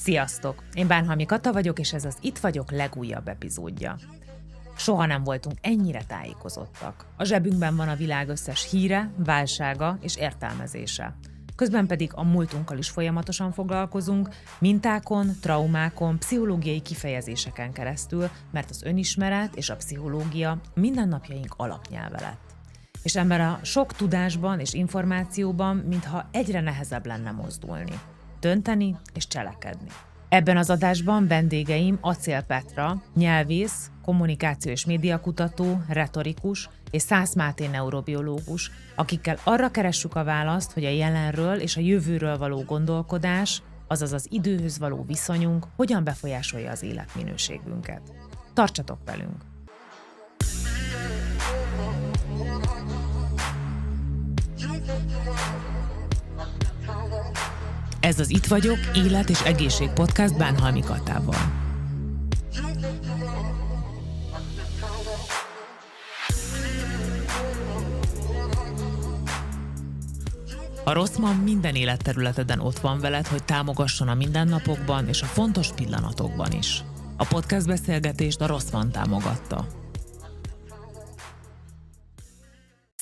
Sziasztok! Én Bánhalmi Kata vagyok, és ez az Itt vagyok legújabb epizódja. Soha nem voltunk ennyire tájékozottak. A zsebünkben van a világ összes híre, válsága és értelmezése. Közben pedig a múltunkkal is folyamatosan foglalkozunk, mintákon, traumákon, pszichológiai kifejezéseken keresztül, mert az önismeret és a pszichológia mindennapjaink alapnyelve lett. És ebben a sok tudásban és információban, mintha egyre nehezebb lenne mozdulni, dönteni és cselekedni. Ebben az adásban vendégeim Acél Petra, nyelvész, kommunikáció és médiakutató, retorikus és Szász Máté neurobiológus, akikkel arra keressük a választ, hogy a jelenről és a jövőről való gondolkodás, azaz az időhöz való viszonyunk hogyan befolyásolja az életminőségünket. Tartsatok velünk! Ez az Itt vagyok, élet és egészség podcast Bánhalmi Katával. A Rosszman minden életterületeden ott van veled, hogy támogasson a mindennapokban és a fontos pillanatokban is. A podcast beszélgetést a Rosszman támogatta.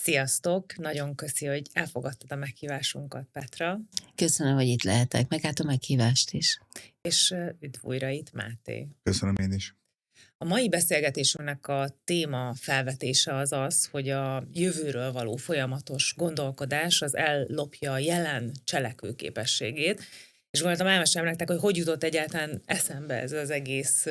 Sziasztok! Nagyon köszi, hogy elfogadtad a meghívásunkat, Petra. Köszönöm, hogy itt lehetek, meg hát a meghívást is. És üdv újra itt, Máté. Köszönöm én is. A mai beszélgetésünknek a téma felvetése az az, hogy a jövőről való folyamatos gondolkodás az ellopja a jelen cselekvőképességét, és voltam elmesélni nektek, hogy jutott egyáltalán eszembe ez az egész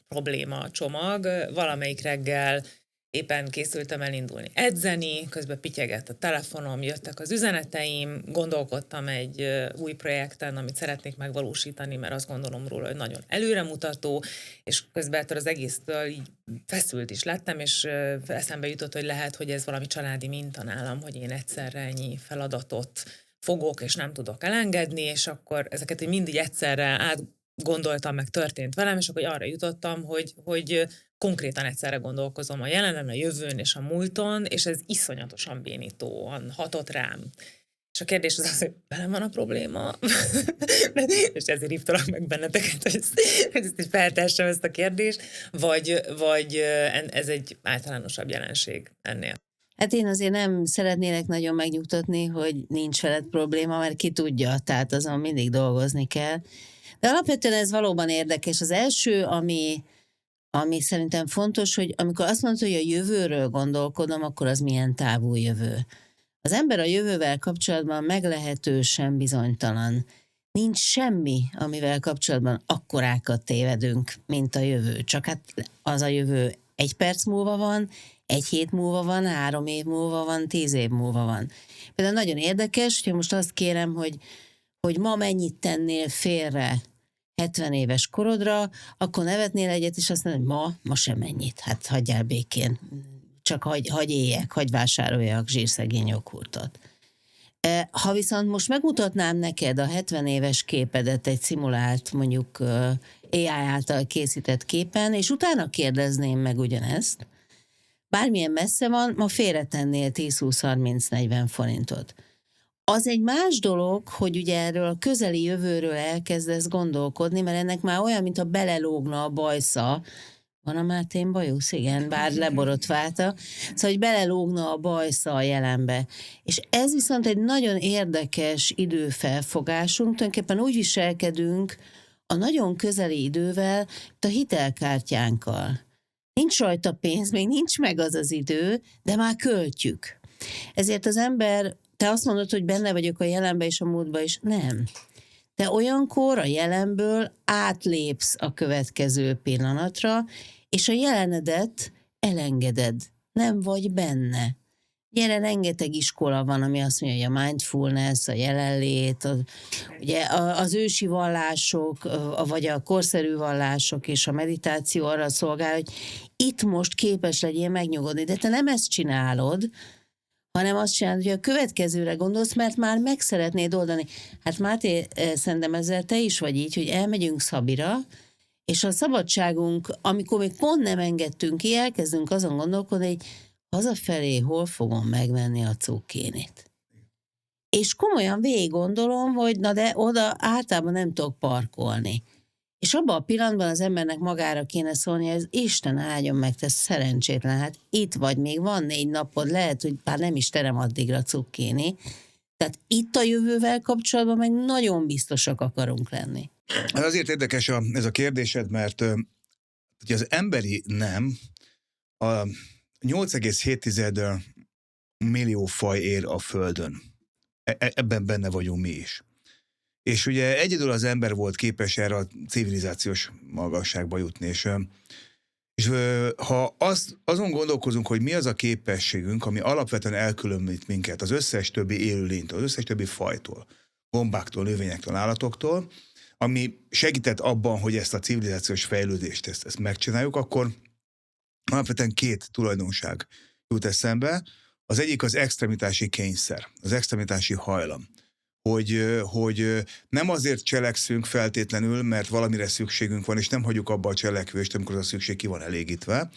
probléma csomag. Valamelyik reggel éppen készültem elindulni edzeni, közben pityegett a telefonom, jöttek az üzeneteim, gondolkodtam egy új projekten, amit szeretnék megvalósítani, mert azt gondolom róla, hogy nagyon előremutató, és közben ettől az egésztől így feszült is lettem, és eszembe jutott, hogy lehet, hogy ez valami családi minta nálam, hogy én egyszerre ennyi feladatot fogok, és nem tudok elengedni, és akkor ezeket így mindig egyszerre átgondoltam, meg történt velem, és akkor arra jutottam, hogy konkrétan egyszerre gondolkozom a jelenen, a jövőn és a múlton, és ez iszonyatosan bénítóan hatott rám. És a kérdés az, hogy velem van a probléma, és ezért hívtalak meg benneteket, hogy ezt feltessem ezt a kérdést, vagy ez egy általánosabb jelenség ennél. Hát én azért nem szeretnélek nagyon megnyugtatni, hogy nincs veled probléma, mert ki tudja, tehát azon mindig dolgozni kell. De alapvetően ez valóban érdekes. Az első, ami szerintem fontos, hogy amikor azt mondod, hogy a jövőről gondolkodom, akkor az milyen távú jövő. Az ember a jövővel kapcsolatban meglehetősen bizonytalan. Nincs semmi, amivel kapcsolatban akkorákat tévedünk, mint a jövő. Csak hát az a jövő 1 perc múlva van, 1 hét múlva van, 3 év múlva van, 10 év múlva van. Például nagyon érdekes, hogy most azt kérem, hogy ma mennyit tennél félre 70 éves korodra, akkor nevetnél egyet, és azt mondod, hogy ma sem mennyit. Hát hagyjál békén. Csak hagy éljek, hagy vásároljak zsírszegény joghurtot. Ha viszont most megmutatnám neked a 70 éves képedet egy szimulált, mondjuk AI által készített képen, és utána kérdezném meg ugyanezt, bármilyen messze van, ma félretennél 10-20-30-40 forintot. Az egy más dolog, hogy ugye erről a közeli jövőről elkezdesz gondolkodni, mert ennek már olyan, mint a belelógna a bajsza. Van a Mátén bajusz? Igen, bár leborotválta. Szóval, hogy belelógna a bajsza a jelenbe. És ez viszont egy nagyon érdekes időfelfogásunk. Tulajdonképpen úgy viselkedünk a nagyon közeli idővel, mint a hitelkártyánkkal. Nincs rajta pénz, még nincs meg az az idő, de már költjük. Ezért az ember, te azt mondod, hogy benne vagyok a jelenbe és a múltba is. Nem. Te olyankor a jelenből átlépsz a következő pillanatra, és a jelenedet elengeded. Nem vagy benne. Gyere, rengeteg iskola van, ami azt mondja, hogy a mindfulness, a jelenlét, ugye az ősi vallások, vagy a korszerű vallások és a meditáció arra szolgál, hogy itt most képes legyél megnyugodni. De te nem ezt csinálod, hanem azt csinálod, hogy a következőre gondolsz, mert már meg szeretnéd oldani. Hát Máté, szerintem ezzel te is vagy így, hogy elmegyünk Szabira, és a szabadságunk, amikor még pont nem engedtünk ki, elkezdünk azon gondolkodni, hogy hazafelé hol fogom megvenni a cukkénit. És komolyan végig gondolom, hogy na de oda általában nem tudok parkolni. És abban a pillanatban az embernek magára kéne szólni, hogy ez Isten áldjon meg, te szerencsétlen, hát itt vagy, még van 4 napod, lehet, hogy már nem is terem addigra cukkini. Tehát itt a jövővel kapcsolatban meg nagyon biztosak akarunk lenni. Azért érdekes ez a kérdésed, mert ugye az emberi nem a 8,7 millió faj él a Földön. Ebben benne vagyunk mi is. És ugye egyedül az ember volt képes erre a civilizációs magasságba jutni, és ha azon gondolkozunk, hogy mi az a képességünk, ami alapvetően elkülönít minket az összes többi élőlénytől, az összes többi fajtól, gombáktól, növényektől, állatoktól, ami segített abban, hogy ezt a civilizációs fejlődést ezt megcsináljuk, akkor alapvetően 2 tulajdonság jut eszembe. Az egyik az extremitási kényszer, az extremitási hajlam. Hogy nem azért cselekszünk feltétlenül, mert valamire szükségünk van, és nem hagyjuk abba a cselekvést, amikor az a szükség ki van elégítve,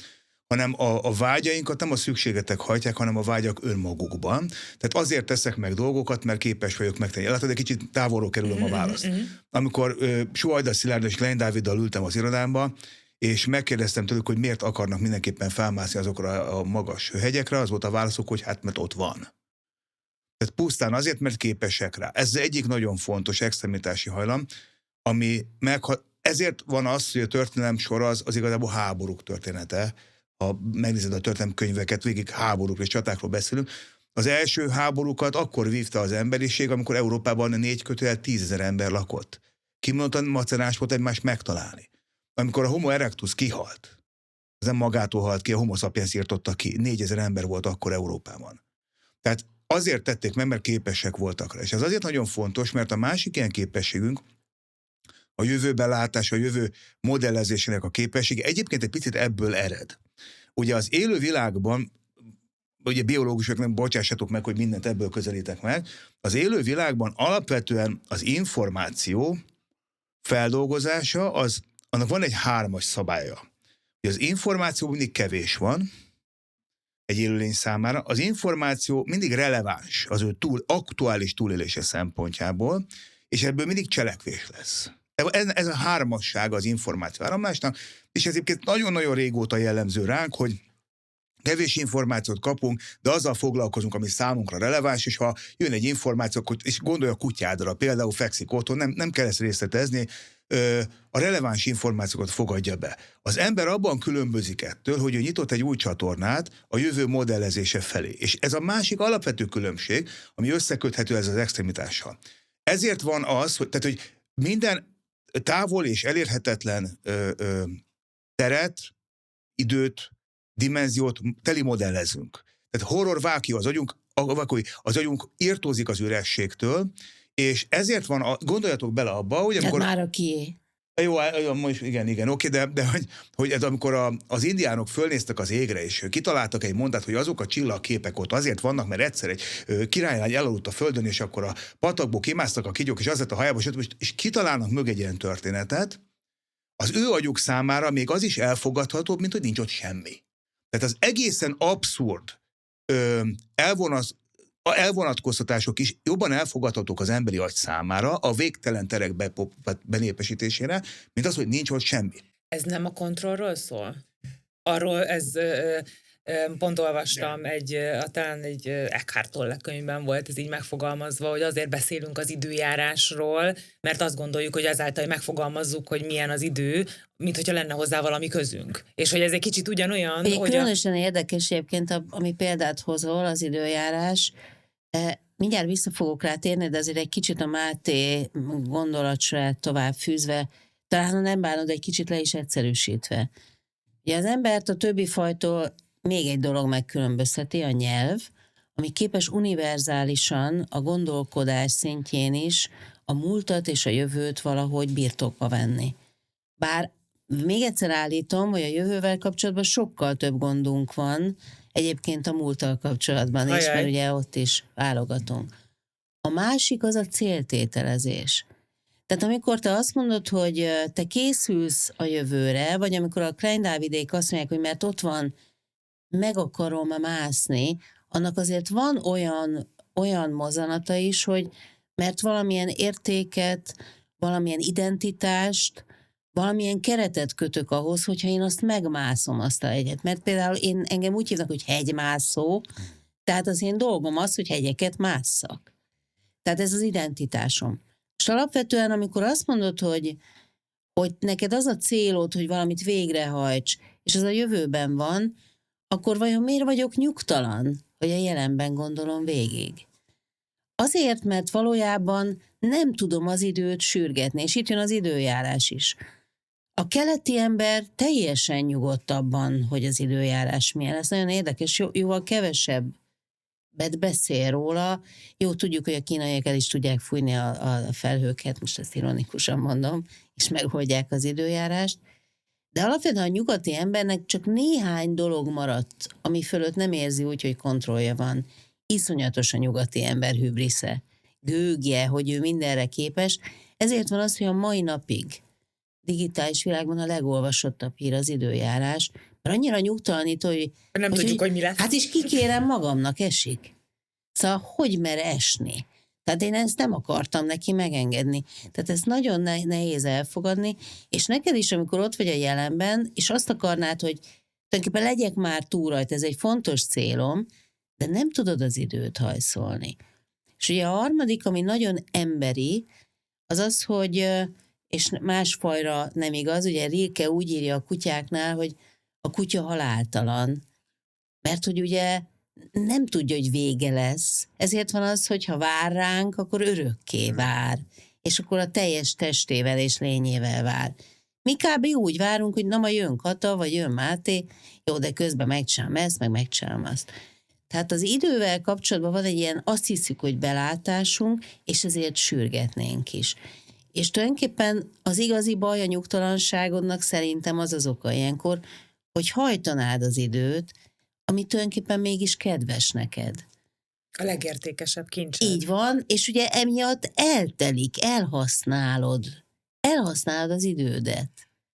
hanem a vágyainkat nem a szükségetek hajtják, hanem a vágyak önmagukban. Tehát azért teszek meg dolgokat, mert képes vagyok megtenni. Látod, egy kicsit távolról kerülöm a választ. Amikor Suhajda Szilárd és Klein Dáviddal ültem az irodámba, és megkérdeztem tőlük, hogy miért akarnak mindenképpen felmászni azokra a magas hegyekre, az volt a válaszuk, hogy hát mert ott van. Tehát pusztán azért, mert képesek rá. Ez egyik nagyon fontos extremitási hajlam, ami ezért van az, hogy a történelem sor az igazából háborúk története. Ha megnézed a történelemkönyveket, végig háborúkról és csatákról beszélünk. Az első háborúkat akkor vívta az emberiség, amikor Európában 4-10 000 ember lakott. Kimondottan macerás volt egymást megtalálni. Amikor a Homo erectus kihalt, az nem magától halt ki, a Homo sapiens írtotta ki, 4000 ember volt akkor Európában. Tehát azért tették meg, mert képesek voltak rá. És ez azért nagyon fontos, mert a másik ilyen képességünk, a jövőben látás, a jövő modellezésének a képessége egyébként egy picit ebből ered. Ugye az élő világban, ugye biológusok, nem bocsássatok meg, hogy mindent ebből közelítek meg, az élő világban alapvetően az információ feldolgozása, annak van egy 3-as szabálya. Az információ mindig kevés van, egy élőlény számára, az információ mindig releváns az ő aktuális túlélése szempontjából, és ebből mindig cselekvés lesz. Ez a 3-asság az információ áramlásnak, és ez egyébként nagyon-nagyon régóta jellemző ránk, hogy kevés információt kapunk, de azzal foglalkozunk, ami számunkra releváns, és ha jön egy információ, és gondolj a kutyádra, például fekszik otthon, nem kell ezt részletezni, a releváns információkat fogadja be. Az ember abban különbözik ettől, hogy ő nyitott egy új csatornát a jövő modellezése felé. És ez a másik alapvető különbség, ami összeköthető ez az extremitással. Ezért van az, hogy minden távol és elérhetetlen teret, időt, dimenziót teli modellezünk. Tehát horror-vákió az agyunk írtózik az ürességtől, és ezért van, gondoljatok bele abba, hogy amikor... Hát már a kié. Jó, most igen, oké, de hogy ez amikor az indiánok fölnéztek az égre, és kitaláltak egy mondat, hogy azok a csillagképek ott azért vannak, mert egyszer egy királylány elaludt a földön, és akkor a patakból kimásztak a kígyók, és az lett a hajába, és kitalálnak mögé egy ilyen történetet, az ő agyuk számára még az is elfogadhatóbb, mint hogy nincs ott semmi. Tehát az egészen abszurd elvonatkoztatások is jobban elfogadhatók az emberi agy számára a végtelen terek benépesítésére, mint az, hogy nincs ott semmi. Ez nem a kontrollról szól? Arról pont olvastam, talán egy Eckhart Tolle könyvben volt ez így megfogalmazva, hogy azért beszélünk az időjárásról, mert azt gondoljuk, hogy azáltal, hogy megfogalmazzuk, hogy milyen az idő, mint hogyha lenne hozzá valami közünk. És hogy ez egy kicsit ugyanolyan, hogy... Különösen érdekes egyébként, ami példát hozol, az időjárás. Mindjárt vissza fogok rá térni, de azért egy kicsit a Máté gondolatsorát tovább fűzve, talán nem bánod, egy kicsit le is egyszerűsítve. Ugye az embert a többi fajtól még egy dolog megkülönbözteti, a nyelv, ami képes univerzálisan a gondolkodás szintjén is a múltat és a jövőt valahogy birtokba venni. Bár még egyszer állítom, hogy a jövővel kapcsolatban sokkal több gondunk van, egyébként a múlttal kapcsolatban is, mert ugye ott is válogatunk. A másik az a céltételezés. Tehát amikor te azt mondod, hogy te készülsz a jövőre, vagy amikor a Klein Dávidék azt mondják, hogy mert ott van, meg akarom mászni, annak azért van olyan olyan mozanata is, hogy mert valamilyen értéket, valamilyen identitást, valamilyen keretet kötök ahhoz, hogyha én azt megmászom azt a hegyet. Mert például engem úgy hívnak, hogy hegymászó, tehát az én dolgom az, hogy hegyeket másszak. Tehát ez az identitásom. És alapvetően, amikor azt mondod, hogy neked az a célod, hogy valamit végrehajts, és az a jövőben van, akkor vajon miért vagyok nyugtalan, hogy a jelenben gondolom végig? Azért, mert valójában nem tudom az időt sürgetni, és itt jön az időjárás is. A keleti ember teljesen nyugodt abban, hogy az időjárás milyen. Ez nagyon érdekes, jóval kevesebb beszél róla. Jó, tudjuk, hogy a kínaiak el is tudják fújni a felhőket, most ezt ironikusan mondom, és megoldják az időjárást. De alapvetően a nyugati embernek csak néhány dolog maradt, ami fölött nem érzi úgy, hogy kontrollja van. Iszonyatos a nyugati ember hübrisze. Gőgje, hogy ő mindenre képes. Ezért van az, hogy a mai napig digitális világban a legolvasottabb hír az időjárás, mert annyira nyugtalanító, hogy Nem tudjuk, hogy mi lesz. Hát is kikérem magamnak, esik. Szóval hogy mer esni? Tehát én ezt nem akartam neki megengedni. Tehát ezt nagyon nehéz elfogadni, és neked is, amikor ott vagy a jelenben, és azt akarnád, hogy tulajdonképpen legyek már túl rajta, ez egy fontos célom, de nem tudod az időt hajszolni. És ugye a harmadik, ami nagyon emberi, az az, hogy, és más fajra nem igaz, ugye Rilke úgy írja a kutyáknál, hogy a kutya haláltalan, mert hogy ugye nem tudja, hogy vége lesz. Ezért van az, hogy ha vár ránk, akkor örökké vár. És akkor a teljes testével és lényével vár. Mi kb. Úgy várunk, hogy na majd jön Kata, vagy jön Máté, jó, de közben megcsinálom ezt, meg megcsinálom azt. Tehát az idővel kapcsolatban van egy ilyen, azt hiszük, hogy belátásunk, és ezért sürgetnénk is. És tulajdonképpen az igazi baj a nyugtalanságodnak szerintem az az oka ilyenkor, hogy hajtanád az időt, ami tulajdonképpen mégis kedves neked. A legértékesebb kincsed. Így van, és ugye emiatt eltelik, elhasználod az idődet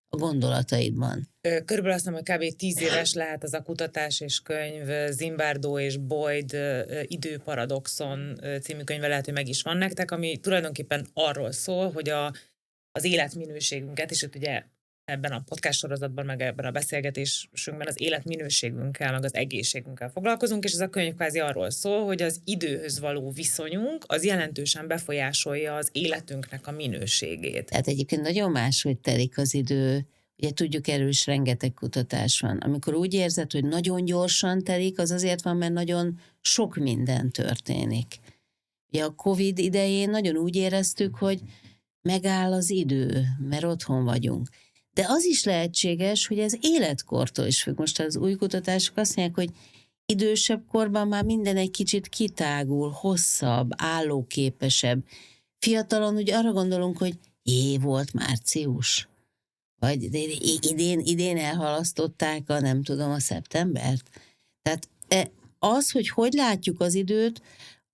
a gondolataidban. Körülbelül azt mondom, hogy kb. 10 éves lehet az a kutatás és könyv, Zimbardo és Boyd Időparadoxon című könyve, lehet, hogy meg is van nektek, ami tulajdonképpen arról szól, hogy az életminőségünket, és itt ugye ebben a podcast sorozatban, meg ebben a beszélgetésünkben az életminőségünkkel, meg az egészségünkkel foglalkozunk, és ez a könyv kvázi arról szól, hogy az időhöz való viszonyunk az jelentősen befolyásolja az életünknek a minőségét. Tehát egyébként nagyon máshogy telik az idő. Ugye tudjuk, erről is rengeteg kutatás van. Amikor úgy érzed, hogy nagyon gyorsan telik, az azért van, mert nagyon sok minden történik. Ugye a Covid idején nagyon úgy éreztük, hogy megáll az idő, mert otthon vagyunk. De az is lehetséges, hogy ez életkortól is függ. Most az új kutatások azt mondják, hogy idősebb korban már minden egy kicsit kitágul, hosszabb, állóképesebb. Fiatalon úgy arra gondolunk, hogy volt március. Vagy idén elhalasztották a szeptembert. Tehát az, hogy látjuk az időt,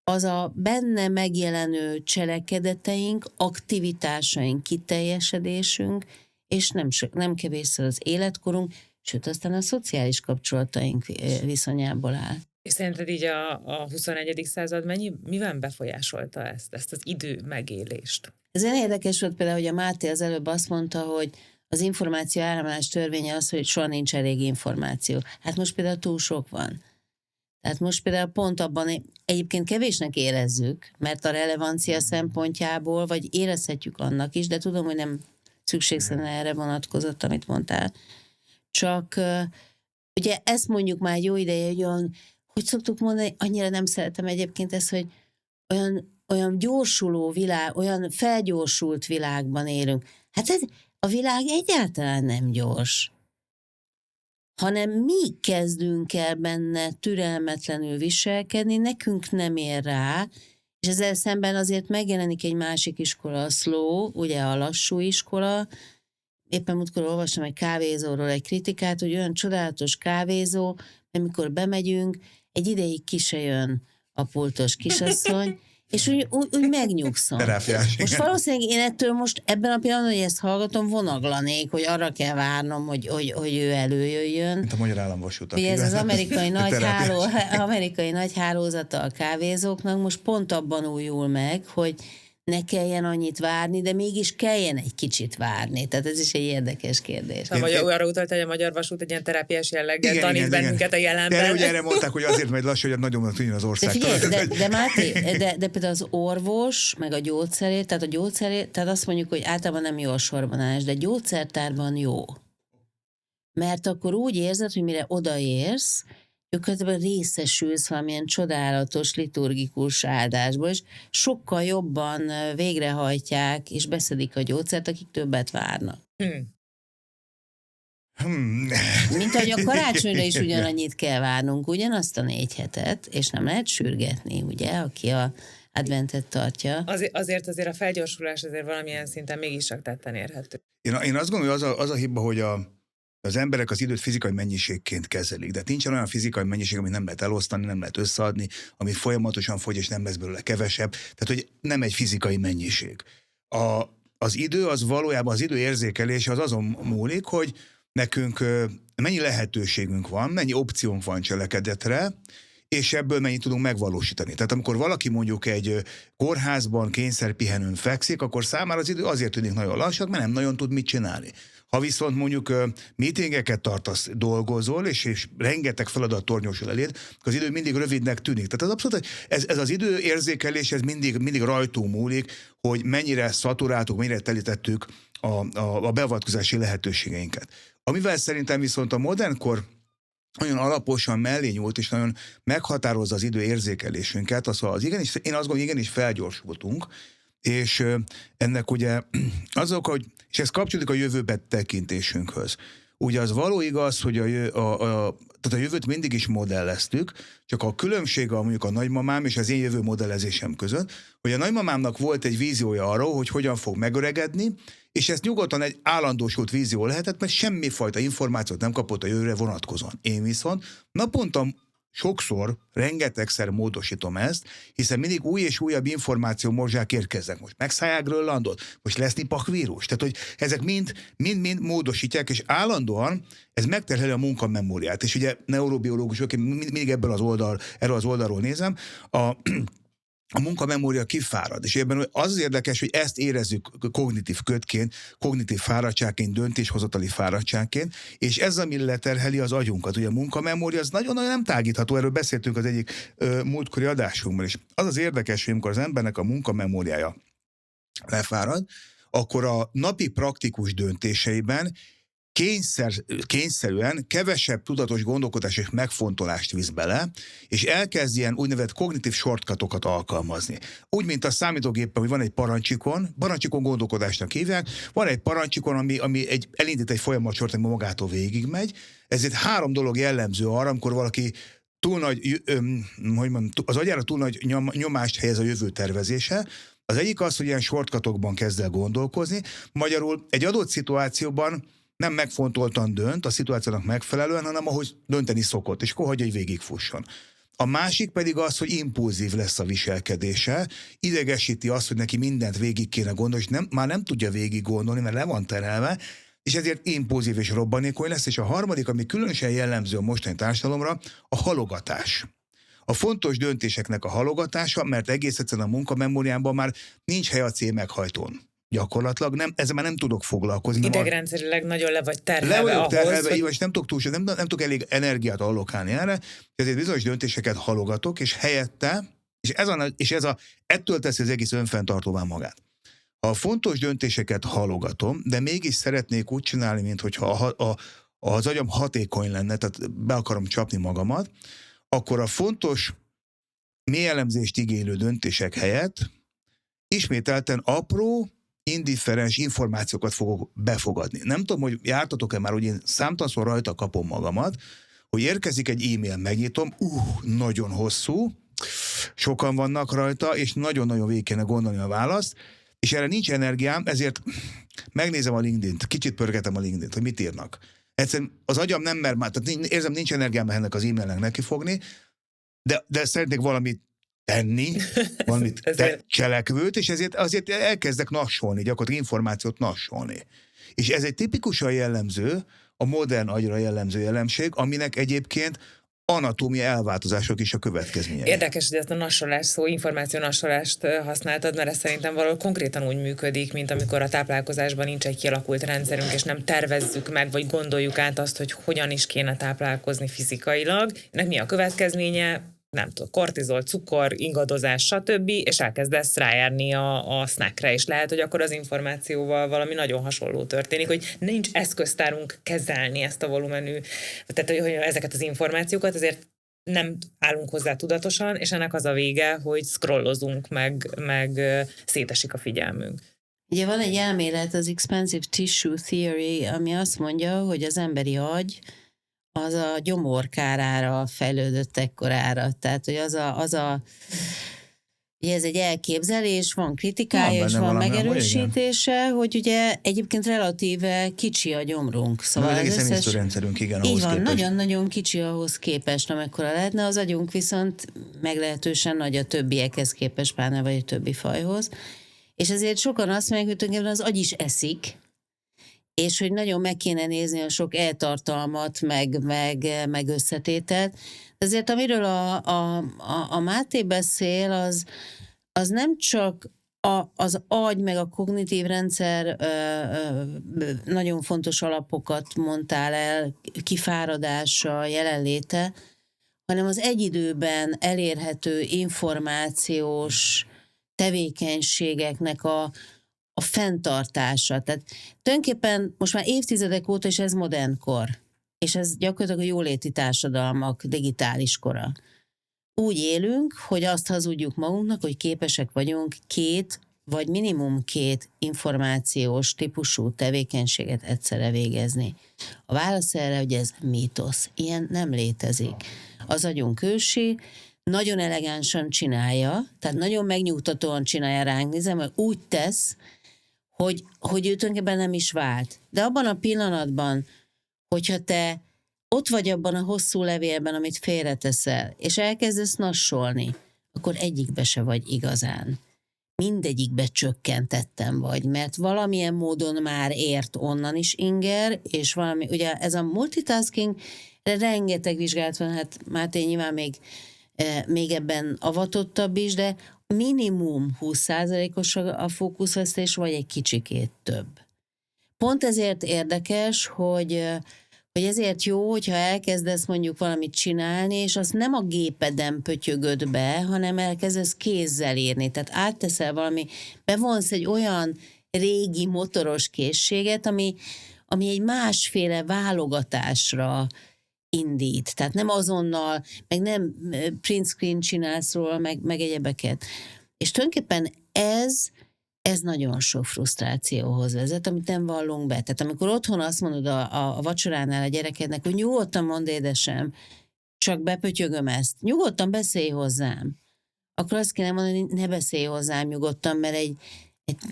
az a benne megjelenő cselekedeteink, aktivitásaink, kiteljesedésünk, és nem kevésszer az életkorunk, sőt, aztán a szociális kapcsolataink viszonyából áll. És szerinted így a 21. század mivel befolyásolta ezt az idő megélést? Ez olyan érdekes volt például, hogy a Máté az előbb azt mondta, hogy az információ áramlás törvénye az, hogy soha nincs elég információ. Hát most például túl sok van. Tehát most például pont abban egyébként kevésnek érezzük, mert a relevancia szempontjából, vagy érezhetjük annak is, de tudom, hogy nem szükségszerűen erre vonatkozott, amit mondtál. Csak ugye ezt mondjuk már jó ideje, hogy olyan, hogy szoktuk mondani, annyira nem szeretem egyébként ezt, hogy olyan gyorsuló világ, olyan felgyorsult világban élünk. Hát a világ egyáltalán nem gyors, hanem mi kezdünk el benne türelmetlenül viselkedni, nekünk nem ér rá, és ezzel szemben azért megjelenik egy másik iskola, a slow, ugye a lassú iskola. Éppen múltkor olvastam egy kávézóról egy kritikát, hogy olyan csodálatos kávézó, mert mikor bemegyünk, egy ideig ki se jön a pultos kisasszony, És úgy megnyugszom. Terápiás, Most igen. valószínűleg én ettől most ebben a pillanatban, hogy ezt hallgatom, vonaglanék, hogy arra kell várnom, hogy ő előjöjjön. Mint a Magyar Államvasút. Ugye ez az amerikai Terápiás. amerikai nagy hálózata a kávézóknak most pont abban újul meg, hogy ne kelljen annyit várni, de mégis kelljen egy kicsit várni. Tehát ez is egy érdekes kérdés. Vagy arra utalt, hogy a Magyar Vasút egy ilyen terápiás jelleggel tanít bennünket a jelenben. De ugye erre mondták, hogy azért megy lassú, hogy nagyon tűnjön az De ország. figyelj, de Máté, de például az orvos, meg a gyógyszerért, tehát azt mondjuk, hogy általában nem jó a sorbanálás, de gyógyszertárban jó. Mert akkor úgy érzed, hogy mire odaérsz, gyakorlatilag részesülsz valamilyen csodálatos liturgikus áldásból, és sokkal jobban végrehajtják és beszedik a gyógyszert, akik többet várnak. Mint ahogy a karácsonyra is ugyanannyit kell várnunk, ugyanazt a 4 hetet, és nem lehet sürgetni, ugye, aki a adventet tartja. Azért a felgyorsulás azért valamilyen szinten mégis csak tetten érhető. Én azt gondolom, hogy az a hiba, hogy az emberek az időt fizikai mennyiségként kezelik, de nincsen olyan fizikai mennyiség, amit nem lehet elosztani, nem lehet összeadni, ami folyamatosan fogy, és nem lesz belőle kevesebb. Tehát, hogy nem egy fizikai mennyiség. Az idő, az valójában az idő érzékelése az azon múlik, hogy nekünk mennyi lehetőségünk van, mennyi opciónk van cselekedetre, és ebből mennyit tudunk megvalósítani. Tehát amikor valaki mondjuk egy kórházban kényszerpihenőn fekszik, akkor számára az idő azért tűnik nagyon lassan, mert nem nagyon tud mit csinálni. Ha viszont mondjuk meetingeket tartasz, dolgozol, és rengeteg feladat tornyosul eléd, akkor az idő mindig rövidnek tűnik. Tehát az abszolút, ez az időérzékelés, ez mindig rajtunk múlik, hogy mennyire szaturáltuk, mennyire telítettük a beavatkozási lehetőségeinket. Amivel szerintem viszont a modern kor nagyon alaposan mellé nyúlt, és nagyon meghatározza az időérzékelésünket, én azt gondolom, hogy igenis felgyorsultunk, és ennek ugye azok, hogy, és ez kapcsolódik a jövőbe tekintésünkhöz. Ugye az való igaz, hogy tehát a jövőt mindig is modelleztük, csak a különbség mondjuk a nagymamám és az én jövő modellezésem között, hogy a nagymamámnak volt egy víziója arról, hogy hogyan fog megöregedni, és ez nyugodtan egy állandósult vízió lehetett, mert semmifajta információt nem kapott a jövőre vonatkozóan. Én viszont naponta sokszor, rengetegszer módosítom ezt, hiszen mindig új és újabb információ morzsák érkeznek. Most megszállják Grönlandot, most lesz nipah-vírus. Tehát, hogy ezek mind módosítják, és állandóan ez megterheli a munkamemóriát. És ugye neurobiológusok, én mindig erről az oldalról nézem, a munkamemória kifárad, és ebben az érdekes, hogy ezt érezzük kognitív kötként, kognitív fáradtságként, döntéshozatali fáradtságként, és ez, ami leterheli az agyunkat. Ugye a munkamemória az nagyon-nagyon nem tágítható, erről beszéltünk az egyik múltkori adásunkban is. Az az érdekes, hogy amikor az embernek a munkamemóriája lefárad, akkor a napi praktikus döntéseiben kényszerűen kevesebb tudatos gondolkodás és megfontolást visz bele, és elkezd ilyen úgynevezett kognitív shortcutokat alkalmazni. Úgy, mint a számítógépen, hogy van egy parancsikon gondolkodásnak hívják, van egy parancsikon, ami elindít egy folyamatsort, ami magától végigmegy. Ezért 3 dolog jellemző arra, amikor valaki az agyára túl nagy nyomást helyez a jövő tervezése. Az egyik az, hogy ilyen shortcutokban kezd el gondolkozni, magyarul egy adott szituációban nem megfontoltan dönt a szituációnak megfelelően, hanem ahogy dönteni szokott, és akkor hagyja, hogy végigfusson. A másik pedig az, hogy impulzív lesz a viselkedése, idegesíti azt, hogy neki mindent végig kéne gondolni, és már nem tudja végig gondolni, mert le van terelve, és ezért impulzív és robbanékony lesz, és a harmadik, ami különösen jellemző a mostani társadalomra, a halogatás. A fontos döntéseknek a halogatása, mert egész egyszerűen a munkamemóriámban már nincs hely a C meghajtón. Gyakorlatilag ezzel már nem tudok foglalkozni. Idegrendszerileg nagyon le vagy terhelve ahhoz, hogy... és nem tudok elég energiát allokálni erre, ezért bizonyos döntéseket halogatok, és helyette, ettől teszi az egész önfenntartóvá magát. Ha a fontos döntéseket halogatom, de mégis szeretnék úgy csinálni, mintha az agyam hatékony lenne, tehát be akarom csapni magamat, akkor a fontos mély elemzést igénylő döntések helyett ismételten apró, indifferens információkat fogok befogadni. Nem tudom, hogy jártatok-e már, hogy én számtalanszor rajta kapom magamat, hogy érkezik egy e-mail, megnyitom, nagyon hosszú, sokan vannak rajta, és nagyon-nagyon végig kéne gondolni a választ, és erre nincs energiám, ezért megnézem a LinkedIn-t, kicsit pörgetem a LinkedIn-t, hogy mit írnak. Egyszerűen az agyam nem mer már, tehát érzem, nincs energiám ennek az e-mailnek nekifogni, de szeretnék valamit tenni, valamit Ezért- cselekvőt, és azért elkezdek nassolni, gyakorlatilag információt nassolni. És ez egy tipikusan jellemző, a modern agyra jellemző jellemség, aminek egyébként anatómia elváltozások is a következménye. Érdekes, hogy ezt a nassolás szó, információ nassolást használtad, mert ez szerintem valahol konkrétan úgy működik, mint amikor a táplálkozásban nincs egy kialakult rendszerünk, és nem tervezzük meg, vagy gondoljuk át azt, hogy hogyan is kéne táplálkozni fizikailag. Ennek mi a következménye? Nem tudom, kortizol, cukor, ingadozás, stb., és elkezdesz rájárni a snackre, és lehet, hogy akkor az információval valami nagyon hasonló történik, hogy nincs eszköztárunk kezelni ezt a volumenű, tehát hogy ezeket az információkat, azért nem állunk hozzá tudatosan, és ennek az a vége, hogy scrollozunk, meg szétesik a figyelmünk. Ugye van egy elmélet, az Expansive Tissue Theory, ami azt mondja, hogy az emberi agy az a gyomorkárára fejlődött ekkorára. Tehát, hogy ugye ez egy elképzelés, van kritikája, és van megerősítése, hogy ugye egyébként relatíve kicsi a gyomrunk. Szóval az egész emésztőrendszerünk, igen, így van, nagyon-nagyon kicsi ahhoz képest, amekkora lehetne, az agyunk viszont meglehetősen nagy a többiekhez képest, pláne vagy a többi fajhoz. És ezért sokan azt mondják, hogy tulajdonképpen az agy is eszik, és hogy nagyon meg kéne nézni a sok eltartalmat, meg összetételt. Ezért amiről a Máté beszél, az nem csak az agy meg a kognitív rendszer nagyon fontos alapokat mondtál el, kifáradása, jelenléte, hanem az egy időben elérhető információs tevékenységeknek a fenntartása. Tehát tulajdonképpen most már évtizedek óta, és ez modern kor, és ez gyakorlatilag a jóléti társadalmak digitális kora. Úgy élünk, hogy azt hazudjuk magunknak, hogy képesek vagyunk 2 vagy minimum 2 információs típusú tevékenységet egyszerre végezni. A válasz erre, hogy ez mítosz. Ilyen nem létezik. Az agyunk ősi, nagyon elegánsan csinálja, tehát nagyon megnyugtatóan csinálja, ránk nézem, mert úgy tesz, hogy ő tulajdonképpen nem is vált. De abban a pillanatban, hogyha te ott vagy abban a hosszú levélben, amit félreteszel, és elkezdesz nassolni, akkor egyikbe se vagy igazán. Mindegyikbe csökkentettem vagy, mert valamilyen módon már ért onnan is inger, és valami, ugye ez a multitasking, rengeteg vizsgálat van, hát Máté nyilván még ebben avatottabb is, de minimum 20%-os a fókuszvesztés, vagy egy kicsikét több. Pont ezért érdekes, hogy ezért jó, hogyha elkezdesz mondjuk valamit csinálni, és azt nem a gépeden pötyögöd be, hanem elkezdesz kézzel írni. Tehát átteszel valami, bevonsz egy olyan régi motoros készséget, ami egy másféle válogatásra indít. Tehát nem azonnal, meg nem print screen csinálsz róla, meg egyebeket. És tulajdonképpen ez nagyon sok frusztrációhoz vezet, amit nem vallunk be. Tehát amikor otthon azt mondod a vacsoránál a gyerekednek, hogy nyugodtan mondd, édesem, csak bepötyögöm ezt, nyugodtan beszélj hozzám, akkor azt kéne mondani, hogy ne beszélj hozzám nyugodtan, mert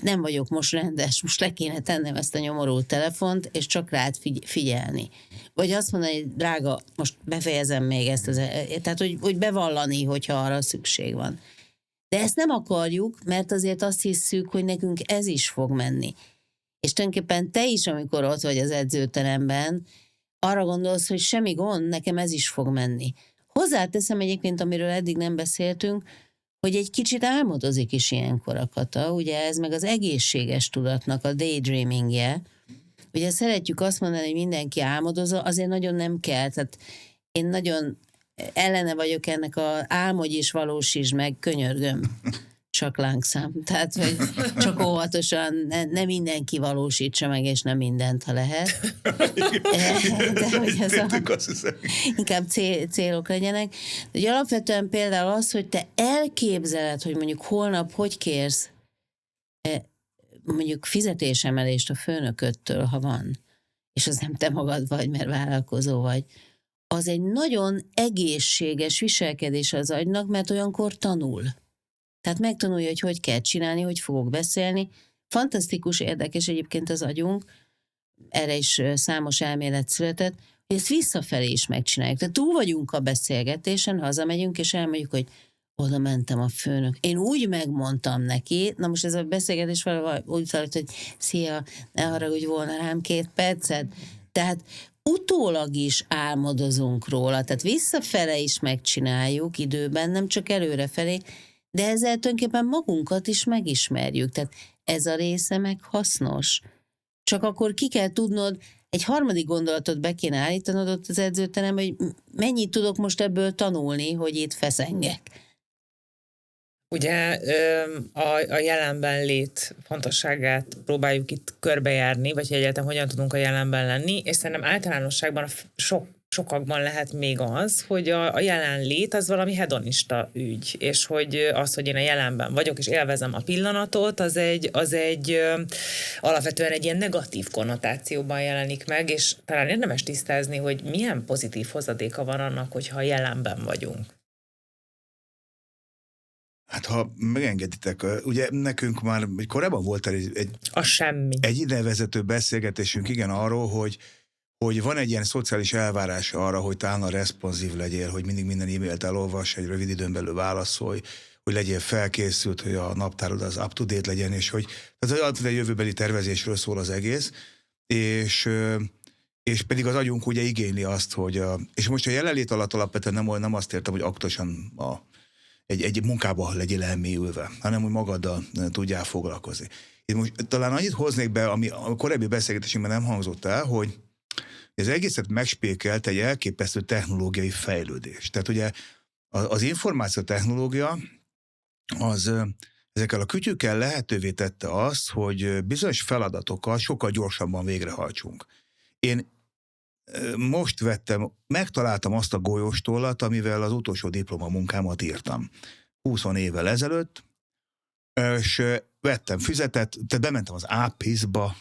nem vagyok most rendes, most le kéne tennem ezt a nyomorult telefont, és csak rád figyelni. Vagy azt mondani, hogy drága, most befejezem még ezt, tehát hogy bevallani, hogyha arra szükség van. De ezt nem akarjuk, mert azért azt hisszük, hogy nekünk ez is fog menni. És tulajdonképpen te is, amikor ott vagy az edzőteremben, arra gondolsz, hogy semmi gond, nekem ez is fog menni. Hozzáteszem egyébként, amiről eddig nem beszéltünk, hogy egy kicsit álmodozik is ilyenkor a Kata, ugye ez meg az egészséges tudatnak a daydreamingje. Ugye szeretjük azt mondani, hogy mindenki álmodozó, azért nagyon nem kell, tehát én nagyon ellene vagyok ennek a álmodj és valósítsd meg, könyörgöm, csak lángszám. Tehát, hogy csak óvatosan, ne mindenki valósítsa meg, és nem mindent, ha lehet. De hogy ez inkább célok legyenek. De alapvetően például az, hogy te elképzeled, hogy mondjuk holnap hogy kérsz mondjuk fizetésemelést a főnököttől, ha van, és az nem te magad vagy, mert vállalkozó vagy, az egy nagyon egészséges viselkedés az agynak, mert olyankor tanul. Tehát megtanulja, hogy kell csinálni, hogy fogok beszélni. Fantasztikus, érdekes egyébként az agyunk, erre is számos elmélet született, hogy ezt visszafelé is megcsináljuk. Tehát túl vagyunk a beszélgetésen, hazamegyünk, és elmondjuk, hogy Oda mentem a főnök. Én úgy megmondtam neki, na most ez a beszélgetés valahogy úgy szólt, hogy szia, ne haragudj volna rám 2 percet. Tehát utólag is álmodozunk róla, tehát visszafele is megcsináljuk időben, nem csak előrefelé, de ezzel tulajdonképpen magunkat is megismerjük. Tehát ez a része meg hasznos. Csak akkor ki kell tudnod, egy harmadik gondolatot be kéne állítanod ott az edzőteremben, hogy mennyit tudok most ebből tanulni, hogy itt feszengek. Ugye a jelenben lét fontosságát próbáljuk itt körbejárni, vagy hogy egyáltalán hogyan tudunk a jelenben lenni, és szerintem általánosságban sokakban lehet még az, hogy a jelenlét az valami hedonista ügy, és hogy az, hogy én a jelenben vagyok, és élvezem a pillanatot, az egy alapvetően egy ilyen negatív konnotációban jelenik meg, és talán érdemes tisztázni, hogy milyen pozitív hozadéka van annak, hogyha a jelenben vagyunk. Hát ha megengeditek, ugye nekünk már korábban volt A semmi. egy idevezető beszélgetésünk, igen, arról, hogy van egy ilyen szociális elvárás arra, hogy talán responsív legyél, hogy mindig minden e-mailt elolvas, egy rövid időn belül válaszolj, hogy legyél felkészült, hogy a naptárod az up-to-date legyen, és hogy az alapvetően jövőbeli tervezésről szól az egész, és pedig az agyunk ugye igényli azt, hogy és most a jelenlét alatt alapvetően nem azt értem, hogy aktuálisan egy munkába legyél elmélyülve, hanem hogy magaddal tudjál foglalkozni. Én most talán annyit hoznék be, ami a korábbi beszélgetésünkben nem hangzott el, hogy ez egészet megspékelt egy elképesztő technológiai fejlődés. Tehát ugye az információtechnológia az ezekkel a kütyükkel lehetővé tette azt, hogy bizonyos feladatokat sokkal gyorsabban végrehajtsunk. Én most megtaláltam azt a golyóstollat, amivel az utolsó diplomamunkámat írtam. 20 évvel ezelőtt, és vettem füzetet, tehát bementem az Ápiszba,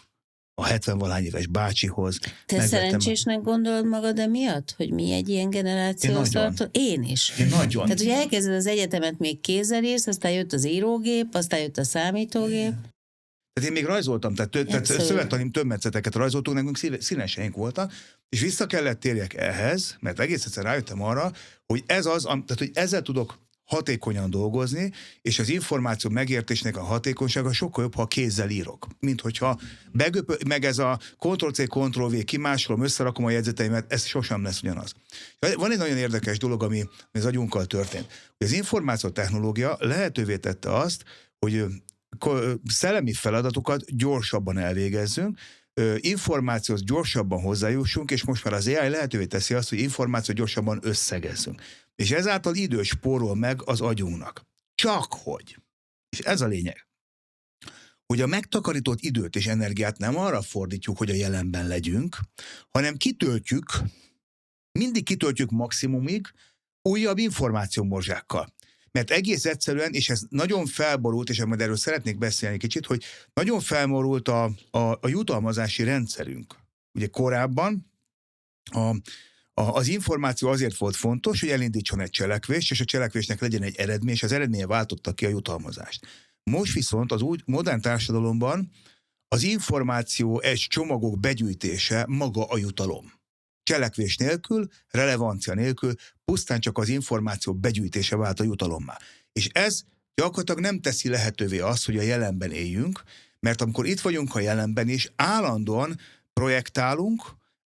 a 70-valahány éves bácsihoz. Te szerencsésnek gondolod magad emiatt, hogy mi egy ilyen generációhoz tartozunk? Én is. Én nagyon. Tehát, hogy elkezded az egyetemet, még kézzel írsz, aztán jött az írógép, aztán jött a számítógép. Tehát én még rajzoltam, tehát szövettaným többmetszeteket rajzoltunk, nekünk színeseink voltak, és vissza kellett térjek ehhez, mert egész egyszer rájöttem arra, hogy tehát hogy ezzel tudok hatékonyan dolgozni, és az információ megértésnek a hatékonysága sokkal jobb, ha kézzel írok. Mint hogyha meg ez a Ctrl-C, Ctrl-V, kimásolom, összerakom a jegyzeteimet, ez sosem lesz ugyanaz. Van egy nagyon érdekes dolog, ami az agyunkkal történt. Az információtechnológia lehetővé tette azt, hogy szellemi feladatokat gyorsabban elvégezzünk, információhoz gyorsabban hozzájussunk, és most már az AI lehetővé teszi azt, hogy információt gyorsabban összegezzünk. És ezáltal idő spórol meg az agyunknak. Csak hogy, és ez a lényeg, hogy a megtakarított időt és energiát nem arra fordítjuk, hogy a jelenben legyünk, hanem mindig kitöltjük maximumig újabb információmorzsákkal. Mert egész egyszerűen, és ez nagyon felborult, és majd erről szeretnék beszélni kicsit, hogy nagyon felborult a jutalmazási rendszerünk. Ugye korábban az információ azért volt fontos, hogy elindítson egy cselekvést, és a cselekvésnek legyen egy eredmény, és az eredménye váltotta ki a jutalmazást. Most viszont az úgy modern társadalomban az információ egy csomagok begyűjtése maga a jutalom. Cselekvés nélkül, relevancia nélkül, pusztán csak az információ begyűjtése vált a jutalommá. És ez gyakorlatilag nem teszi lehetővé azt, hogy a jelenben éljünk, mert amikor itt vagyunk a jelenben is, állandóan projektálunk,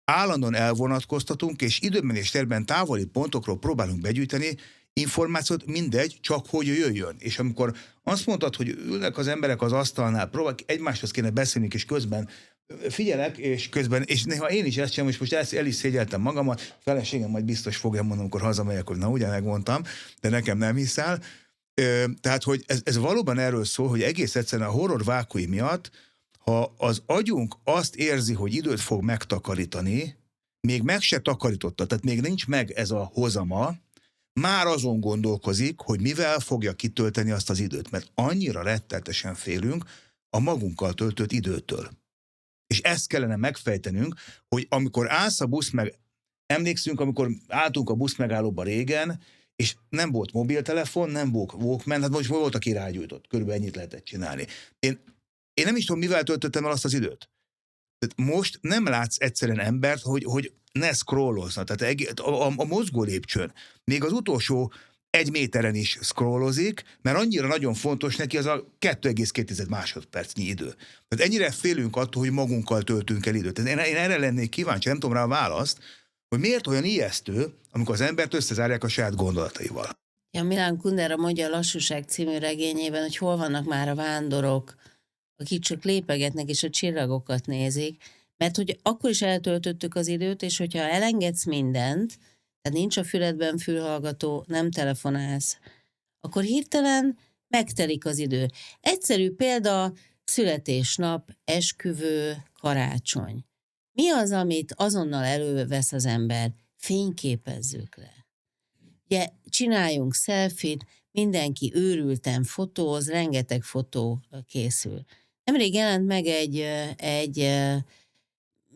állandóan elvonatkoztatunk, és időben és térben távoli pontokról próbálunk begyűjteni információt, mindegy, csak hogy jöjjön. És amikor azt mondtad, hogy ülnek az emberek az asztalnál, egymáshoz kéne beszélni, és közben figyelek, és közben, és néha én is ezt sem, és most el is szégyeltem magamat, feleségem majd biztos fogja mondani, amikor hazamegyek, hogy na ugye megmondtam, de nekem nem hiszel. Tehát, hogy ez valóban erről szól, hogy egész egyszerűen a horror vákui miatt, ha az agyunk azt érzi, hogy időt fog megtakarítani, még meg se takarította, tehát még nincs meg ez a hozama, már azon gondolkozik, hogy mivel fogja kitölteni azt az időt, mert annyira rettenetesen félünk a magunkkal töltött időtől. És ezt kellene megfejtenünk, hogy amikor állsz a busz emlékszünk, amikor álltunk a buszmegállóba régen, és nem volt mobiltelefon, nem volt Walkman, hát most volt, aki rágyújtott, körülbelül ennyit lehetett csinálni. Én nem is tudom, mivel töltöttem el azt az időt. Tehát most nem látsz egyszerűen embert, hogy ne scrollozna. Tehát a mozgó lépcsőn, még az utolsó 1 méteren is scrollozik, mert annyira nagyon fontos neki az a 2,2 másodpercnyi idő. Tehát ennyire félünk attól, hogy magunkkal töltünk el időt. Én erre lennék kíváncsi, nem tudom rá a választ, hogy miért olyan ijesztő, amikor az embert összezárják a saját gondolataival. Ja, Milan Kundera mondja a Lassúság című regényében, hogy hol vannak már a vándorok, akik csak lépegetnek és a csillagokat nézik, mert hogy akkor is eltöltöttük az időt, és hogyha elengedsz mindent, tehát nincs a füledben fülhallgató, nem telefonálsz, akkor hirtelen megtelik az idő. Egyszerű példa, születésnap, esküvő, karácsony. Mi az, amit azonnal elővesz az ember? Fényképezzük le. Ugye, csináljunk selfie-t, mindenki őrülten fotóz, rengeteg fotó készül. Nemrég jelent meg egy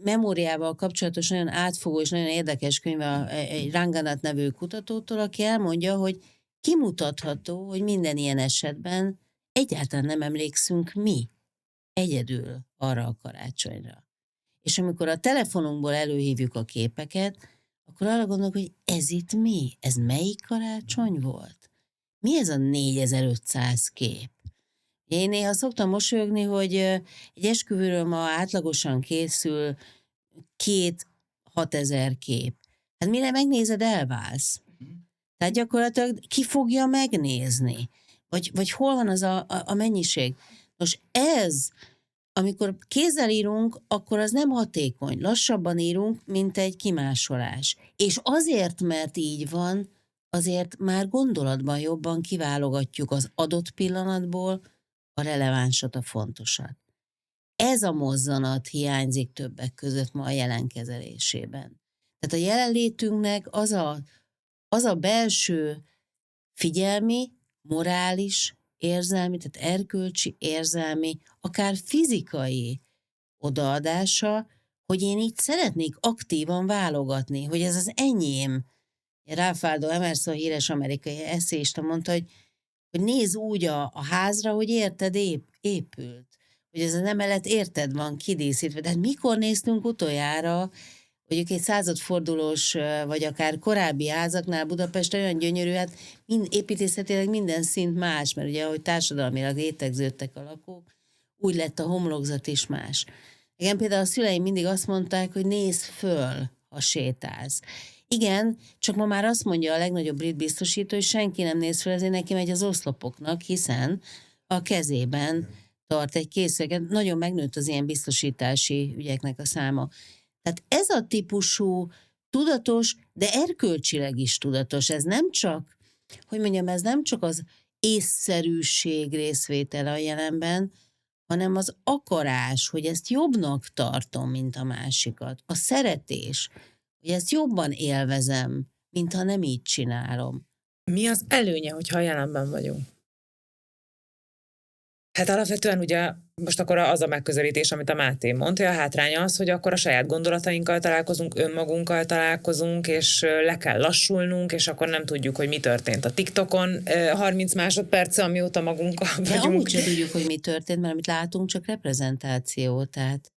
memóriával kapcsolatos nagyon átfogó és nagyon érdekes könyve egy Ranganath nevű kutatótól, aki elmondja, hogy kimutatható, hogy minden ilyen esetben egyáltalán nem emlékszünk mi egyedül arra a karácsonyra. És amikor a telefonunkból előhívjuk a képeket, akkor arra gondolok, hogy ez itt mi? Ez melyik karácsony volt? Mi ez a 4500 kép? Én néha szoktam mosolyogni, hogy egy esküvőről ma átlagosan készül 2-6000 kép. Hát mire megnézed, elválsz. Tehát gyakorlatilag ki fogja megnézni? Vagy hol van az a mennyiség? Most ez, amikor kézzel írunk, akkor az nem hatékony. Lassabban írunk, mint egy kimásolás. És azért, mert így van, azért már gondolatban jobban kiválogatjuk az adott pillanatból a relevánsat, a fontosat. Ez a mozzanat hiányzik többek között ma a jelen kezelésében. Tehát a jelenlétünknek az a belső figyelmi, morális, érzelmi, tehát erkölcsi, érzelmi, akár fizikai odaadása, hogy én így szeretnék aktívan válogatni, hogy ez az enyém. Ralph Waldo Emerson, híres amerikai esszéista mondta, hogy nézz úgy a házra, hogy érted épült. Hogy ez az emelet érted van kidíszítve. De mikor néztünk utoljára, mondjuk egy századfordulós, vagy akár korábbi házaknál Budapest olyan gyönyörű, hát építészetileg minden szint más, mert ugye, ahogy társadalmilag rétegződtek a lakók, úgy lett a homlokzat is más. Igen, például a szüleim mindig azt mondták, hogy nézz föl, ha sétálsz. Igen, csak ma már azt mondja a legnagyobb brit biztosító, hogy senki nem néz föl, ezért neki megy az oszlopoknak, hiszen a kezében tart egy készüléket. Nagyon megnőtt az ilyen biztosítási ügyeknek a száma. Tehát ez a típusú tudatos, de erkölcsileg is tudatos. Ez nem csak, ez nem csak az észszerűség részvétele a jelenben, hanem az akarás, hogy ezt jobbnak tartom, mint a másikat. A szeretés, hogy ezt jobban élvezem, mint ha nem így csinálom. Mi az előnye, hogyha a jelenben vagyunk? Hát alapvetően ugye most akkor az a megközelítés, amit a Máté mondta, a hátránya az, hogy akkor a saját gondolatainkkal találkozunk, önmagunkkal találkozunk, és le kell lassulnunk, és akkor nem tudjuk, hogy mi történt a TikTokon 30 másodperce, amióta magunkkal vagyunk. De amúgy sem tudjuk, hogy mi történt, mert amit látunk, csak reprezentáció, tehát.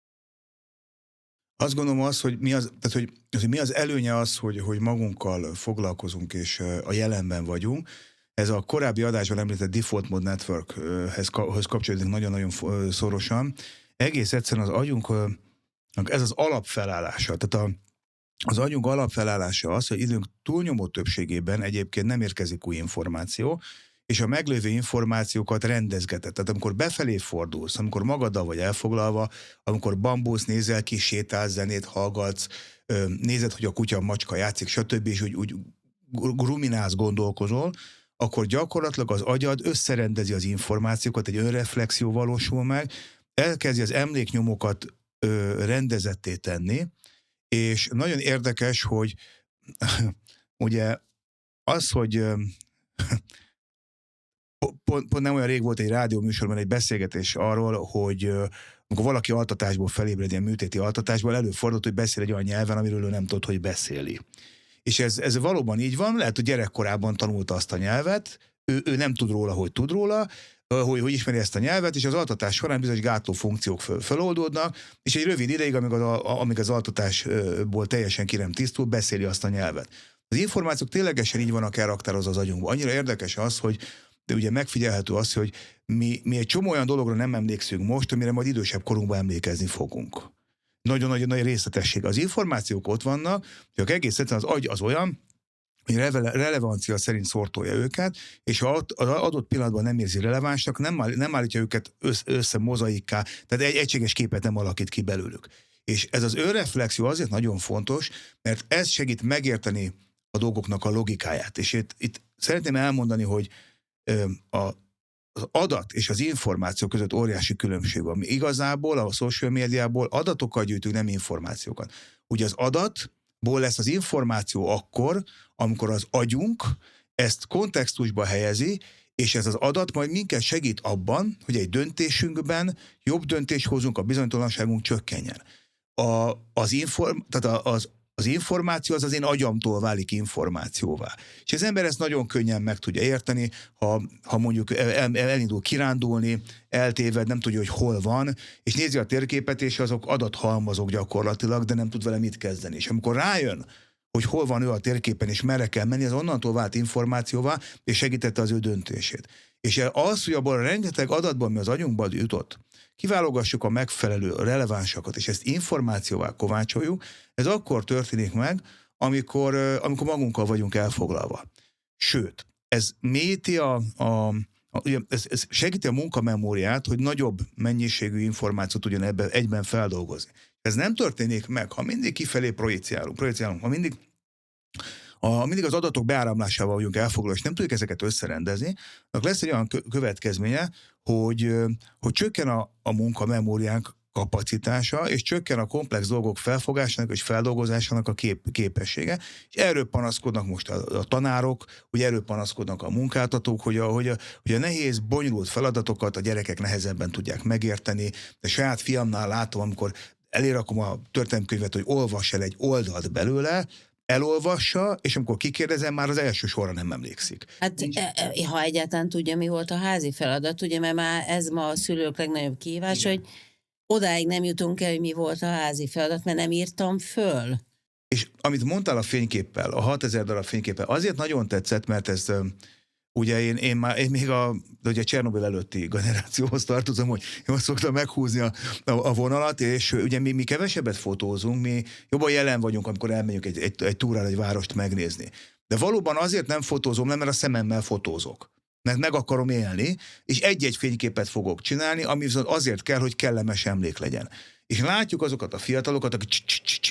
Azt gondolom hogy mi az előnye az, hogy magunkkal foglalkozunk, és a jelenben vagyunk. Ez a korábbi adásban említett Default Mode Networkhez kapcsolódik nagyon-nagyon szorosan. Egész egyszerűen az agyunknak ez az alapfelállása. Tehát az agyunk alapfelállása az, hogy időnk túlnyomó többségében egyébként nem érkezik új információ, és a meglévő információkat rendezgeted. Tehát amikor befelé fordulsz, amikor magaddal vagy elfoglalva, amikor bambusz, nézel ki, sétálsz, zenét hallgatsz, nézed, hogy a kutya, a macska játszik, stb., és úgy ruminálsz, gondolkozol, akkor gyakorlatilag az agyad összerendezi az információkat, egy önreflexió valósul meg, elkezdi az emléknyomokat rendezetté tenni, és nagyon érdekes, hogy ugye az, hogy pont nem olyan rég volt egy rádióműsorban egy beszélgetés arról, hogy amikor valaki altatásból felébred, ilyen műtéti altatásból, előfordult, hogy beszél egy olyan nyelven, amiről ő nem tud, hogy beszéli. És ez valóban így van, lehet, hogy gyerekkorában tanulta azt a nyelvet, ő nem tud róla, hogy tud róla, hogy ismeri ezt a nyelvet, és az altatás során bizonyos gátló funkciók feloldódnak, és egy rövid ideig, amíg az altatásból teljesen ki nem tisztul, beszéli azt a nyelvet. Az információk ténylegesen így vannak elraktározva az agyunkban. Annyira érdekes az, hogy de ugye megfigyelhető az, hogy mi egy csomó olyan dologra nem emlékszünk most, amire majd idősebb korunkban emlékezni fogunk. Nagyon-nagyon nagy részletesség. Az információk ott vannak, csak egész egyszerűen az agy az olyan, hogy relevancia szerint szortolja őket, és ha az adott pillanatban nem érzi relevánsnak, nem állítja őket össze mozaikká, tehát egy egységes képet nem alakít ki belőlük. És ez az önreflexió azért nagyon fontos, mert ez segít megérteni a dolgoknak a logikáját. És itt szeretném elmondani, hogy az adat és az információ között óriási különbség van. Mi igazából a social médiából adatokat gyűjtünk, nem információkat. Ugye az adatból lesz az információ akkor, amikor az agyunk ezt kontextusba helyezi, és ez az adat majd minket segít abban, hogy egy döntésünkben jobb döntést hozunk, a bizonytalanságunk csökkenjen. Az információ az én agyamtól válik információvá. És az ember ezt nagyon könnyen meg tudja érteni, ha mondjuk elindul kirándulni, eltéved, nem tudja, hogy hol van, és nézi a térképet, és azok adathalmazok gyakorlatilag, de nem tud vele mit kezdeni. És amikor rájön, hogy hol van ő a térképen, és merre kell menni, az onnantól vált információvá, és segítette az ő döntését. És az, hogy abban a rengeteg adatban, ami az agyunkban jutott, kiválogassuk a megfelelő, a relevánsakat, és ezt információvá kovácsoljuk, ez akkor történik meg, amikor magunkkal vagyunk elfoglalva. Sőt, ez mélyíti ez segíti a munkamemóriát, hogy nagyobb mennyiségű információt tudjon egyben feldolgozni. Ez nem történik meg, ha mindig kifelé projicálunk, ha mindig az adatok beáramlásával vagyunk elfoglalva, és nem tudjuk ezeket összerendezni, akkor lesz egy olyan következménye, hogy csökken a munkamemóriánk kapacitása, és csökken a komplex dolgok felfogásának és feldolgozásának a képessége. És erről panaszkodnak most a tanárok, hogy erről panaszkodnak a munkáltatók, hogy a nehéz, bonyolult feladatokat a gyerekek nehezebben tudják megérteni. De saját fiamnál látom, amikor elérakom a történelemkönyvet, hogy olvass el egy oldalt belőle, elolvassa, és amikor kikérdezem, már az első sorra nem emlékszik. Hát ha egyáltalán tudja, mi volt a házi feladat, ugye, mert már ez ma a szülők legnagyobb kihívás, hogy odáig nem jutunk el, hogy mi volt a házi feladat, mert nem írtam föl. És amit mondtál a fényképpel, a 6000 darab fényképpel, azért nagyon tetszett, mert ez ugye én még ugye Csernobil előtti generációhoz tartozom, hogy én azt szoktam meghúzni a vonalat, és ugye mi kevesebbet fotózunk, mi jobban jelen vagyunk, amikor elmegyünk egy túrára, egy várost megnézni. De valóban azért nem fotózom, nem, mert a szememmel fotózok. Mert meg akarom élni, és egy-egy fényképet fogok csinálni, ami viszont azért kell, hogy kellemes emlék legyen. És látjuk azokat a fiatalokat, akik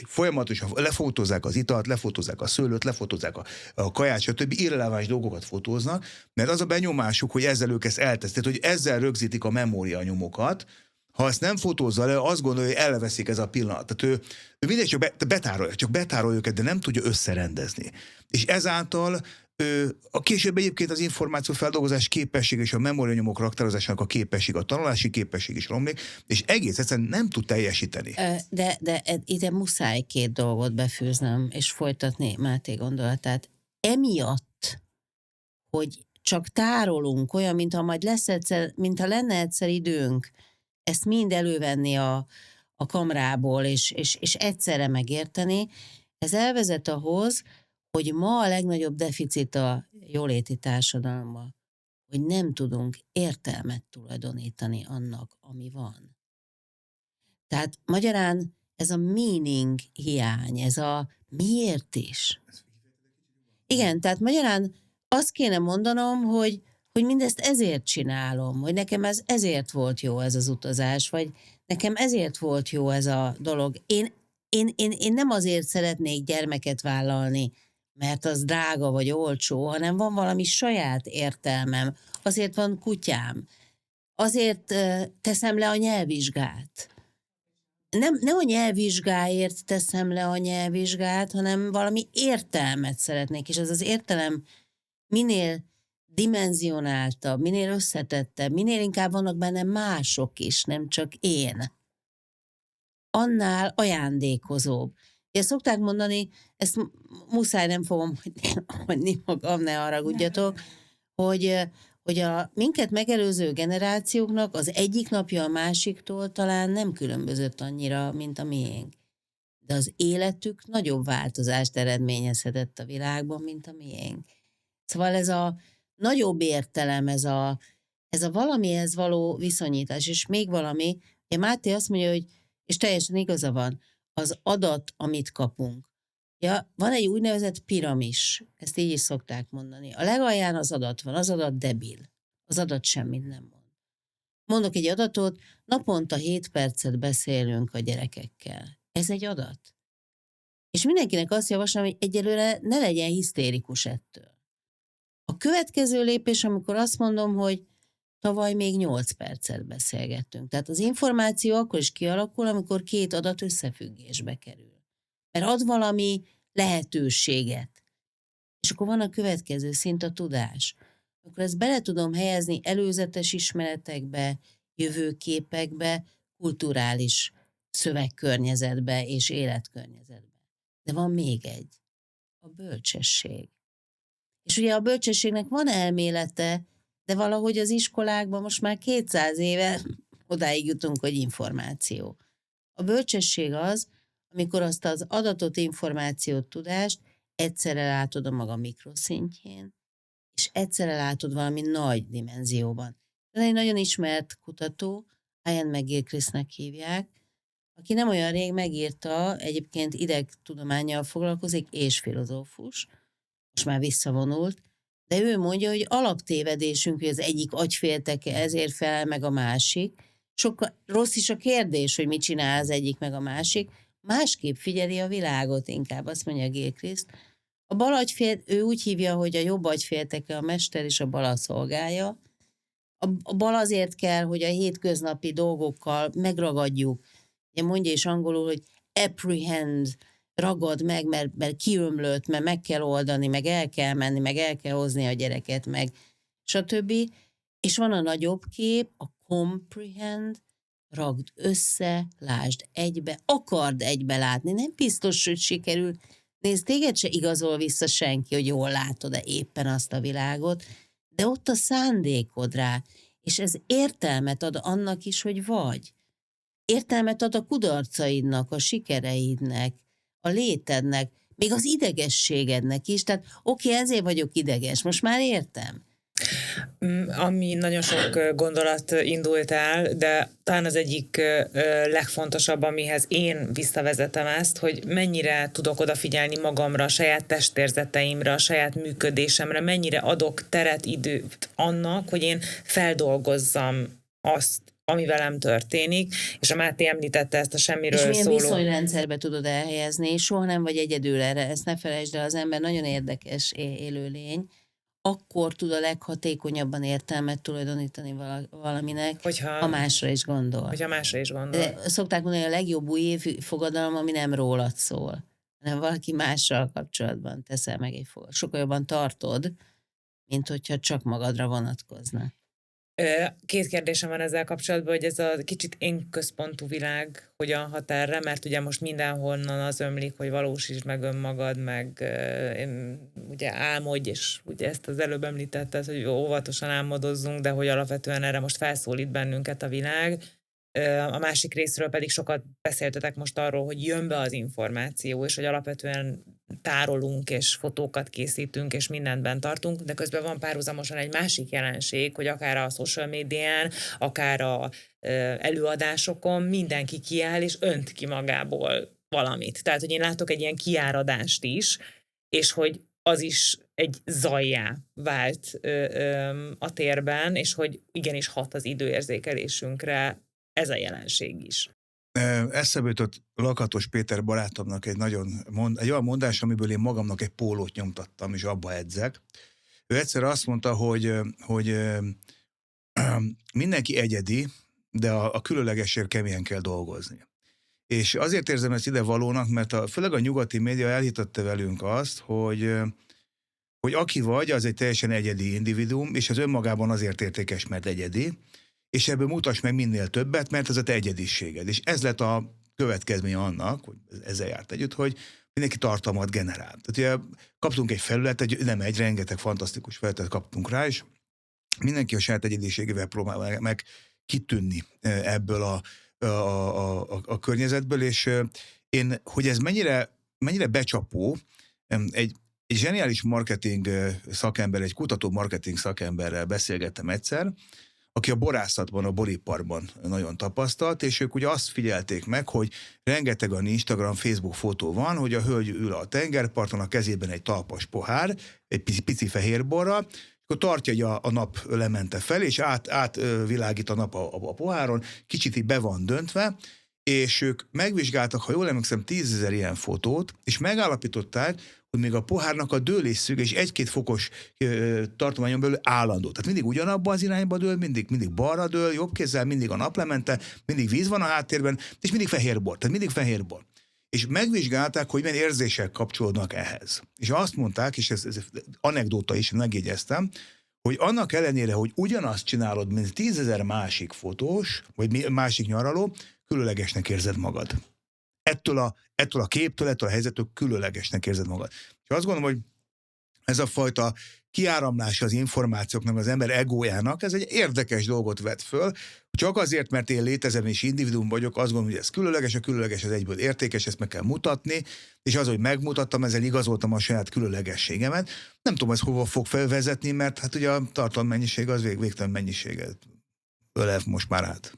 folyamatosan lefotózzák az italt, lefotózzák a szőlőt, lefotózzák a kaját, stb. Irreleváns dolgokat fotóznak, mert az a benyomásuk, hogy ezzel ők ezt elteszték, hogy ezzel rögzítik a memórianyomokat. Ha ezt nem fotózza le, azt gondolja, hogy elveszik ez a pillanat. Tehát ő mindegy csak betárolja őket, de nem tudja összerendezni. És ezáltal a később egyébként az információfeldolgozás képesség és a memórianyomok raktározásának a képesség, a tanulási képesség is romlik, és egész egyszerűen nem tud teljesíteni. De ide muszáj két dolgot befűznöm, és folytatni Máté gondolatát. Emiatt, hogy csak tárolunk, olyan, mintha majd mintha lenne egyszer időnk ezt mind elővenni a kamrából, és egyszerre megérteni, ez elvezet ahhoz, hogy ma a legnagyobb deficit a jóléti társadalomban, hogy nem tudunk értelmet tulajdonítani annak, ami van. Tehát magyarán ez a meaning hiány, ez a miért is. Igen, tehát magyarán azt kéne mondanom, hogy mindezt ezért csinálom, hogy nekem ezért volt jó ez az utazás, vagy nekem ezért volt jó ez a dolog. Én nem azért szeretnék gyermeket vállalni, mert az drága vagy olcsó, hanem van valami saját értelmem. Azért van kutyám. Azért teszem le a nyelvvizsgát. Nem a nyelvvizsgáért teszem le a nyelvvizsgát, hanem valami értelmet szeretnék, és ez az értelem minél dimenzionáltabb, minél összetettebb, minél inkább vannak benne mások is, nem csak én, annál ajándékozóbb. Ezt szokták mondani, ezt muszáj, nem fogom hagyni magam, ne haragudjatok, hogy a minket megelőző generációknak az egyik napja a másiktól talán nem különbözött annyira, mint a miénk. de az életük nagyobb változást eredményezhetett a világban, mint a miénk. Szóval ez a nagyobb értelem, ez a valamihez való viszonyítás, és még valami, ugye Máté azt mondja, hogy, és teljesen igaza van, az adat, amit kapunk. Ja, van egy úgynevezett piramis, ezt így is szokták mondani. A legalján az adat van, az adat debil. Az adat semmit nem mond. Mondok egy adatot, naponta 7 percet beszélünk a gyerekekkel. Ez egy adat. És mindenkinek azt javaslom, hogy egyelőre ne legyen hisztérikus ettől. A következő lépés, amikor azt mondom, hogy tavaly még 8 percet beszélgettünk. Tehát az információ akkor is kialakul, amikor 2 adat összefüggésbe kerül. Mert ad valami lehetőséget. És akkor van a következő szint, a tudás. Akkor ezt bele tudom helyezni előzetes ismeretekbe, jövőképekbe, kulturális szövegkörnyezetbe és életkörnyezetbe. De van még egy. A bölcsesség. És ugye a bölcsességnek van elmélete, de valahogy az iskolákban most már 200 éve odáig jutunk, hogy információ. A bölcsesség az, amikor azt az adatot, információt, tudást egyszerre látod a maga mikroszintjén, és egyszerre látod valami nagy dimenzióban. Ez egy nagyon ismert kutató, Ian McGilchristnek hívják, aki nem olyan rég megírta, egyébként idegtudománnyal foglalkozik, és filozófus, most már visszavonult, de ő mondja, hogy alaptévedésünk, hogy az egyik agyfélteke ezért felel meg a másik. Sokkal rossz is a kérdés, hogy mit csinál az egyik meg a másik. Másképp figyeli a világot, inkább azt mondja Gilchrist. A bal agyfél, ő úgy hívja, hogy a jobb agyfélteke a mester és a bal a szolgálja. A bal azért kell, hogy a hétköznapi dolgokkal megragadjuk. Ugye mondja is angolul, hogy apprehend, ragad meg, mert kiömlött, mert meg kell oldani, meg el kell menni, meg el kell hozni a gyereket, meg stb. És van a nagyobb kép, a comprehend, ragd össze, lásd egybe, akard egybe látni, nem biztos, hogy sikerül. Nézd, téged se igazol vissza senki, hogy jól látod-e éppen azt a világot, de ott a szándékod rá, és ez értelmet ad annak is, hogy vagy. Értelmet ad a kudarcaidnak, a sikereidnek, a létednek, még az idegességednek is. Tehát oké, ezért vagyok ideges, most már értem. Ami nagyon sok gondolat indult el, de talán az egyik legfontosabb, amihez én visszavezetem ezt, hogy mennyire tudok odafigyelni magamra, a saját testérzeteimre, a saját működésemre, mennyire adok teret, időt annak, hogy én feldolgozzam azt, ami velem történik, és a Máté említette ezt a semmiről szóló. És milyen viszonyrendszerbe tudod elhelyezni, soha nem vagy egyedül erre, ezt ne felejtsd el, az ember nagyon érdekes élőlény, akkor tud a leghatékonyabban értelmet tulajdonítani valaminek, ha másra is gondol. Hogyha másra is gondol. De szokták mondani, hogy a legjobb új év fogadalom, ami nem rólad szól, hanem valaki mással kapcsolatban teszel meg egy fogadalmat. Sokkal jobban tartod, mint hogyha csak magadra vonatkozna. 2 kérdésem van ezzel kapcsolatban, hogy ez a kicsit én központú világ hogyan hat erre, mert ugye most mindenhonnan az ömlik, hogy valósítsd meg önmagad, meg ugye álmodj, és ugye ezt az előbb említetted, hogy óvatosan álmodozzunk, de hogy alapvetően erre most felszólít bennünket a világ. A másik részről pedig sokat beszéltetek most arról, hogy jön be az információ, és hogy alapvetően tárolunk, és fotókat készítünk, és mindentben tartunk, de közben van párhuzamosan egy másik jelenség, hogy akár a social médián, akár a előadásokon mindenki kiáll, és önt ki magából valamit. Tehát, hogy én látok egy ilyen kiáradást is, és hogy az is egy zajjá vált a térben, és hogy igenis hat az időérzékelésünkre ez a jelenség is. Eszembe jutott Lakatos Péter barátomnak egy olyan mondás, amiből én magamnak egy pólót nyomtattam, és abba edzek. Ő egyszer azt mondta, hogy mindenki egyedi, de a különlegesért keményen kell dolgozni. És azért érzem ezt ide valónak, mert főleg a nyugati média elhitette velünk azt, hogy aki vagy, az egy teljesen egyedi individuum, és az önmagában azért értékes, mert egyedi, és ebből mutass meg minél többet, mert ez a te egyediséged. És ez lett a következménye annak, hogy ezzel járt együtt, hogy mindenki tartalmat generál. Tehát ugye kaptunk egy felületet, rengeteg fantasztikus felületet kaptunk rá, és mindenki a saját egyediségével próbál meg kitűnni ebből a környezetből, és hogy ez mennyire becsapó, egy zseniális marketing szakember, egy kutató marketing szakemberrel beszélgettem egyszer, aki a borászatban, a boriparban nagyon tapasztalt, és ők ugye azt figyelték meg, hogy rengeteg a Instagram, Facebook fotó van, hogy a hölgy ül a tengerparton, a kezében egy talpas pohár, egy pici fehérborral, akkor tartja a nap lemente fel, és átvilágít a nap a poháron, kicsit így be van döntve, és ők megvizsgáltak, ha jól emlékszem, 10 000 ilyen fotót, és megállapították, hogy még a pohárnak a dőlésszöge és 1-2 fokos tartományon belül állandó. Tehát mindig ugyanabban az irányba dől, mindig balra dől, jobb kézzel, mindig a naplemente, mindig víz van a háttérben, és mindig fehérbor. Tehát mindig fehérbor. És megvizsgálták, hogy milyen érzések kapcsolódnak ehhez. És azt mondták, és ez anekdóta is, megjegyeztem, hogy annak ellenére, hogy ugyanazt csinálod, mint 10 000 másik fotós, vagy másik nyaraló, különlegesnek érzed magad. Ettől a képtől, ettől a helyzettől különlegesnek érzed magad. És azt gondolom, hogy ez a fajta kiáramlása az információknak az ember egójának, ez egy érdekes dolgot vet föl, csak azért, mert én létezem és individuum vagyok, azt gondolom, hogy ez különleges, a különleges az egyből értékes, ezt meg kell mutatni, és az, hogy megmutattam, ezzel igazoltam a saját különlegességemet. Nem tudom, ez hova fog felvezetni, mert hát ugye a tartalommennyiség az végtelen mennyiséget ölel most már át.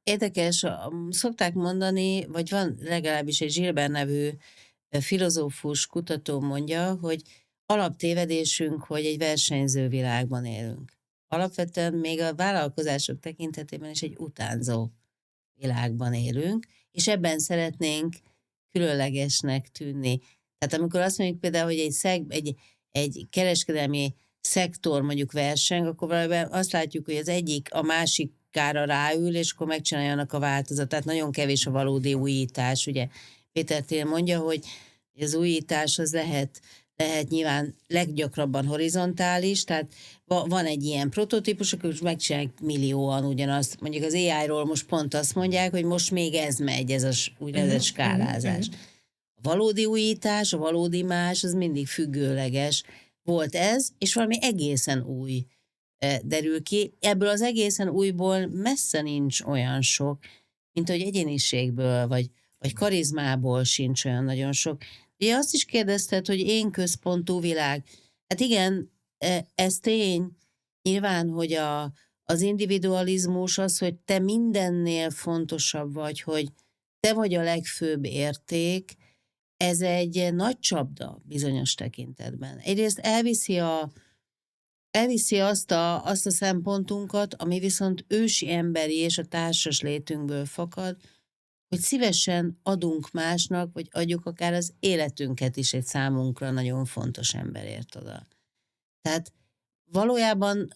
Érdekes, szokták mondani, vagy van legalábbis egy Gilbert nevű filozófus, kutató mondja, hogy alaptévedésünk, hogy egy versenyző világban élünk. Alapvetően még a vállalkozások tekintetében is egy utánzó világban élünk, és ebben szeretnénk különlegesnek tűnni. Tehát amikor azt mondjuk például, hogy egy kereskedelmi szektor mondjuk verseng, akkor valójában azt látjuk, hogy az egyik a másikára ráül, és akkor megcsinálja annak a változatát. Nagyon kevés a valódi újítás. Ugye Péter Thiel mondja, hogy az újítás az lehet nyilván leggyakrabban horizontális, tehát van egy ilyen prototípus, akkor most megcsinálják millióan ugyanazt. Mondjuk az AI-ról most pont azt mondják, hogy most még ez megy, ez az úgynevezett skálázás. A valódi újítás, a valódi más, az mindig függőleges. Volt ez, és valami egészen új derül ki. Ebből az egészen újból messze nincs olyan sok, mint hogy egyéniségből, vagy karizmából sincs olyan nagyon sok. Ugye azt is kérdezted, hogy én központú világ. Hát igen, ez tény. Nyilván, hogy az individualizmus az, hogy te mindennél fontosabb vagy, hogy te vagy a legfőbb érték, ez egy nagy csapda bizonyos tekintetben. Egyrészt elviszi azt a szempontunkat, ami viszont ősi emberi és a társas létünkből fakad, hogy szívesen adunk másnak, vagy adjuk akár az életünket is egy számunkra nagyon fontos emberért oda. Tehát valójában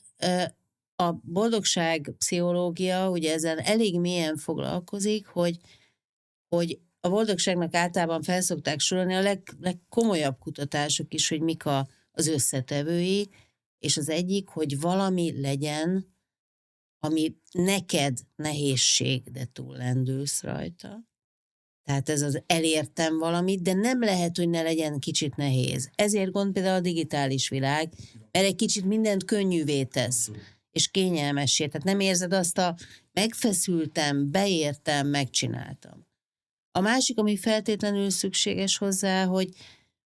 a boldogság pszichológia ugye ezzel elég mélyen foglalkozik, hogy a boldogságnak általában felszokták sorolni a legkomolyabb kutatások is, hogy mik az összetevői, és az egyik, hogy valami legyen, ami neked nehézség, de túllendülsz rajta. Tehát ez az elértem valamit, de nem lehet, hogy ne legyen kicsit nehéz. Ezért gond például a digitális világ, mert egy kicsit mindent könnyűvé tesz, és kényelmessé. Tehát nem érzed azt megfeszültem, beértem, megcsináltam. A másik, ami feltétlenül szükséges hozzá, hogy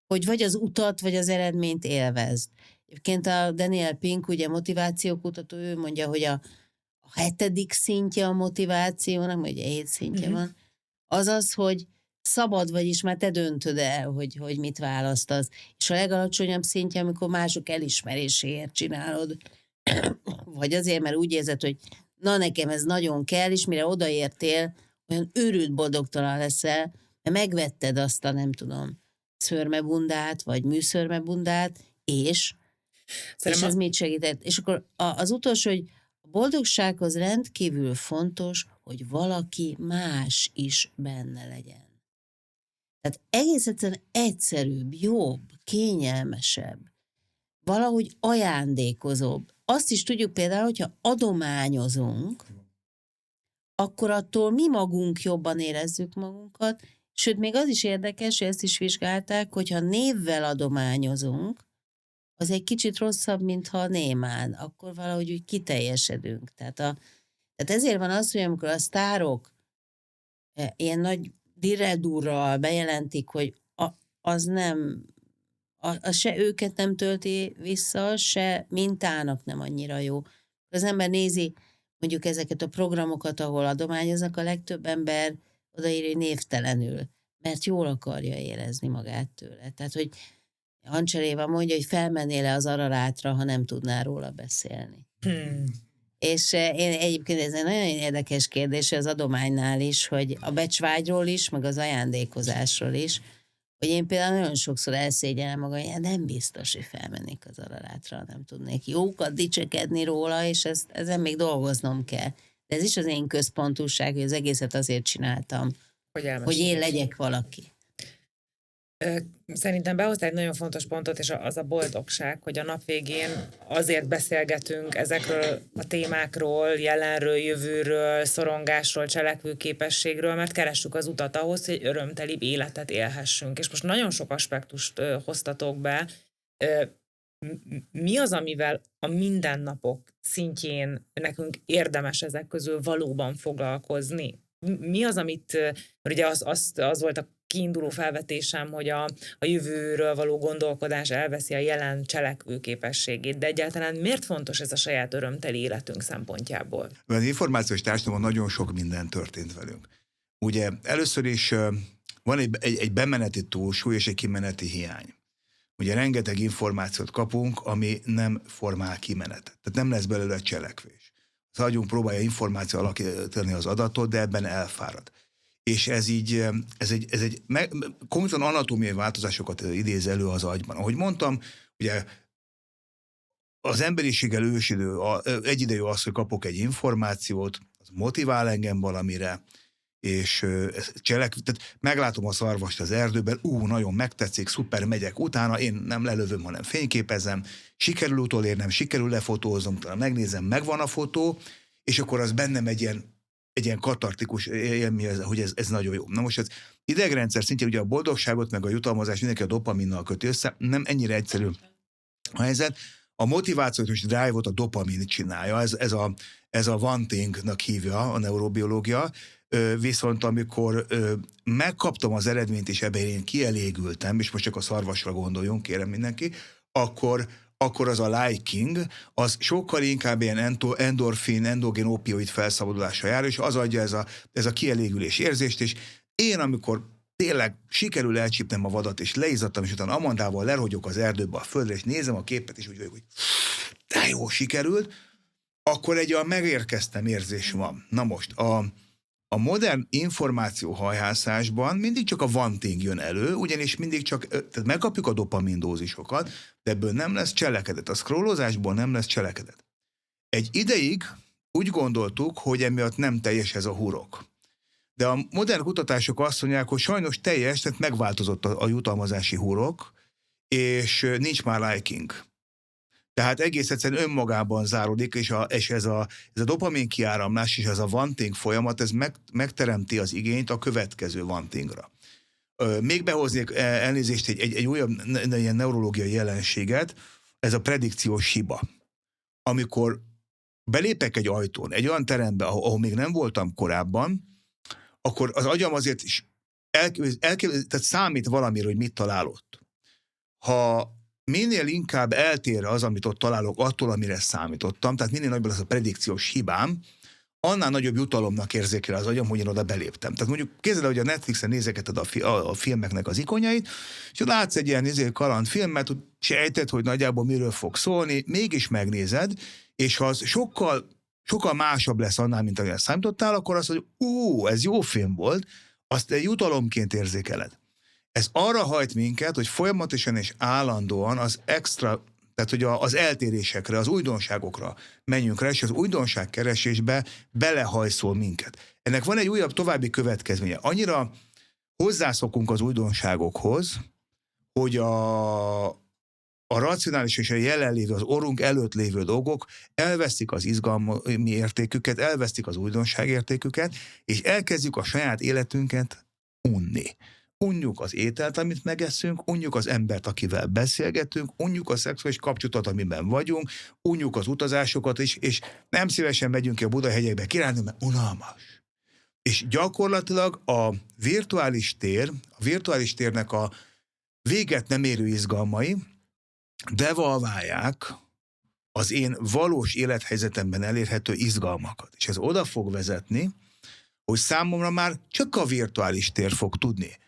vagy az utat, vagy az eredményt élvezd. Egyébként a Daniel Pink, ugye motivációkutató, ő mondja, hogy a 7. szintje a motivációnak, vagy 7 szintje van, az az, hogy szabad vagy is, már te döntöd el, hogy mit választasz. És a legalacsonyabb szintje, amikor mások elismeréséért csinálod, vagy azért, mert úgy érzed, hogy na nekem ez nagyon kell, és mire odaértél, olyan őrült boldogtalan leszel, mert megvetted azt a, nem tudom, szörmebundát, vagy műszörmebundát, és ez mit segített? És akkor az utolsó, hogy a boldogsághoz rendkívül fontos, hogy valaki más is benne legyen. Tehát egész egyszerűen egyszerűbb, jobb, kényelmesebb, valahogy ajándékozóbb. Azt is tudjuk például, hogyha adományozunk, akkor attól mi magunk jobban érezzük magunkat, sőt, még az is érdekes, hogy ezt is vizsgálták, hogyha névvel adományozunk, az egy kicsit rosszabb, mintha némán, akkor valahogy úgy kiteljesedünk. Tehát ezért van az, hogy amikor a sztárok ilyen nagy dirredúrral bejelentik, hogy az nem, az se őket nem tölti vissza, se mintának nem annyira jó. Az ember nézi mondjuk ezeket a programokat, ahol adományoznak, a legtöbb ember odaírja, hogy névtelenül, mert jól akarja érezni magát tőle. Tehát, hogy Ancseréva mondja, hogy felmennél-e az Ararátra, ha nem tudnál róla beszélni. És én egyébként ez egy nagyon érdekes kérdés az adománynál is, hogy a becsvágyról is, meg az ajándékozásról is, hogy én például nagyon sokszor elszégyellem magam, hogy nem biztos, hogy felmennék az Ararátra, nem tudnék jókat dicsekedni róla, és ezen még dolgoznom kell. De ez is az én központúság, hogy az egészet azért csináltam, hogy én legyek valaki. Szerintem behoztál egy nagyon fontos pontot, és az a boldogság, hogy a nap végén azért beszélgetünk ezekről a témákról, jelenről, jövőről, szorongásról, cselekvőképességről, mert keressük az utat ahhoz, hogy örömtelibb életet élhessünk. És most nagyon sok aspektust hoztatok be. Mi az, amivel a mindennapok szintjén nekünk érdemes ezek közül valóban foglalkozni? Mi az, amit, ugye az volt a kiinduló felvetésem, hogy a jövőről való gondolkodás elveszi a jelen cselekvőképességét, de egyáltalán miért fontos ez a saját örömteli életünk szempontjából? Az információs társadalomban nagyon sok minden történt velünk. Ugye először is van egy bemeneti túlsúly és egy kimeneti hiány. Ugye rengeteg információt kapunk, ami nem formál kimenetet. Tehát nem lesz belőle cselekvés. Az agyunk próbálja információ alakítani az adatot, de ebben elfárad. És ez egy konkrétan anatómiai változásokat idéz elő az agyban. Ahogy mondtam, ugye az emberiséggel ősidő, egyidejű az, hogy kapok egy információt, az motivál engem valamire, és tehát meglátom a szarvast az erdőben, nagyon megtetszik, szuper, megyek utána, én nem lelövöm, hanem fényképezem, sikerül utolérnem, sikerül lefotóznom, talán megnézem, megvan a fotó, és akkor az bennem egy ilyen katartikus élmény, hogy ez nagyon jó. Na most az idegrendszer szintjén ugye a boldogságot, meg a jutalmazást mindenki a dopaminnal köti össze, nem ennyire egyszerű a helyzet. A motivációt és drive-ot a dopamin csinálja, ez a wanting-nak hívja a neurobiológia, viszont amikor megkaptam az eredményt, és ebben én kielégültem, és most csak a szarvasra gondoljunk, kérem mindenki, akkor az a liking, az sokkal inkább ilyen endorfin, endogén opioid felszabadulásra jár, és az adja ez a kielégülés érzést, és én amikor tényleg sikerül elcsípnem a vadat, és leizzadtam, és utána Amandával lerogyok az erdőbe a földre, és nézem a képet, és úgy vagyok, hogy de jó, sikerült, akkor egy olyan megérkeztem érzés van. Na most, a modern információhajhászásban mindig csak a wanting jön elő, ugyanis mindig csak, tehát megkapjuk a dopamindózisokat, de ebből nem lesz cselekedet. A scrollozásból nem lesz cselekedet. Egy ideig úgy gondoltuk, hogy emiatt nem teljes ez a hurok. De a modern kutatások azt mondják, hogy sajnos teljes, tehát megváltozott a jutalmazási hurok, és nincs már liking. Tehát egész egyszerűen önmagában záródik, és ez a dopamin kiáramlás és ez a wanting folyamat, ez megteremti az igényt a következő wantingra. Még behoznék elnézést egy újabb ilyen neurológiai jelenséget, ez a predikciós hiba. Amikor belépek egy ajtón, egy olyan terembe, ahol még nem voltam korábban, akkor az agyam azért is tehát számít valamiről, hogy mit találott. Ha minél inkább eltér az, amit ott találok, attól, amire számítottam, tehát minél nagyobb lesz a predikciós hibám, annál nagyobb jutalomnak érzékel az agyam, hogy én oda beléptem. Tehát mondjuk képzeld, hogy a Netflixen nézegeted a filmeknek az ikonjait, és látsz egy ilyen kalandfilmet, sejted, hogy nagyjából miről fog szólni, mégis megnézed, és ha az sokkal másabb lesz annál, mint amire számítottál, akkor azt, hogy ez jó film volt, azt egy jutalomként érzékeled. Ez arra hajt minket, hogy folyamatosan és állandóan az extra, tehát hogy az eltérésekre, az újdonságokra menjünk rá, és az újdonságkeresésbe belehajszol minket. Ennek van egy újabb további következménye. Annyira hozzászokunk az újdonságokhoz, hogy a racionális és a jelenlévő, az orrunk előtt lévő dolgok elvesztik az izgalmi értéküket, elvesztik az újdonság értéküket, és elkezdjük a saját életünket unni. Unjuk az ételt, amit megeszünk, unjuk az embert, akivel beszélgetünk, unjuk a szexuális kapcsolatot, amiben vagyunk, unjuk az utazásokat is, és nem szívesen megyünk ki a Buda-hegyekbe kirándulni, mert unalmas. És gyakorlatilag a virtuális térnek a véget nem érő izgalmai devalválják az én valós élethelyzetemben elérhető izgalmakat. És ez oda fog vezetni, hogy számomra már csak a virtuális tér fog tudni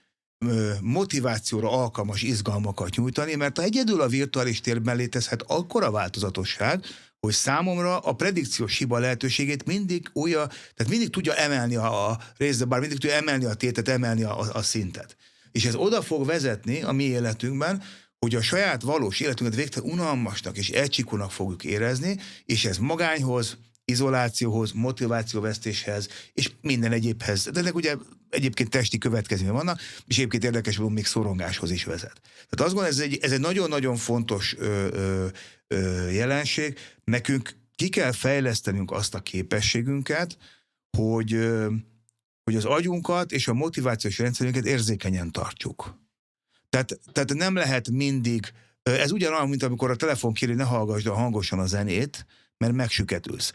motivációra alkalmas izgalmakat nyújtani, mert egyedül a virtuális térben létezhet akkora változatosság, hogy számomra a predikciós hiba lehetőségét tehát mindig tudja emelni a részdobár, mindig tudja emelni a tétet, emelni a szintet. És ez oda fog vezetni a mi életünkben, hogy a saját valós életünket végtelen unalmasnak és elcsikónak fogjuk érezni, és ez magányhoz, izolációhoz, motivációvesztéshez, és minden egyébhez. De ennek ugye egyébként testi következménye vannak, és egyébként érdekes módon még szorongáshoz is vezet. Tehát azt gondolom, ez egy nagyon-nagyon fontos jelenség. Nekünk ki kell fejlesztenünk azt a képességünket, hogy az agyunkat és a motivációs rendszerünket érzékenyen tartjuk. Tehát nem lehet mindig, ez ugyanolyan, mint amikor a telefon kéri, ne hallgassd hangosan a zenét, mert megsüketülsz.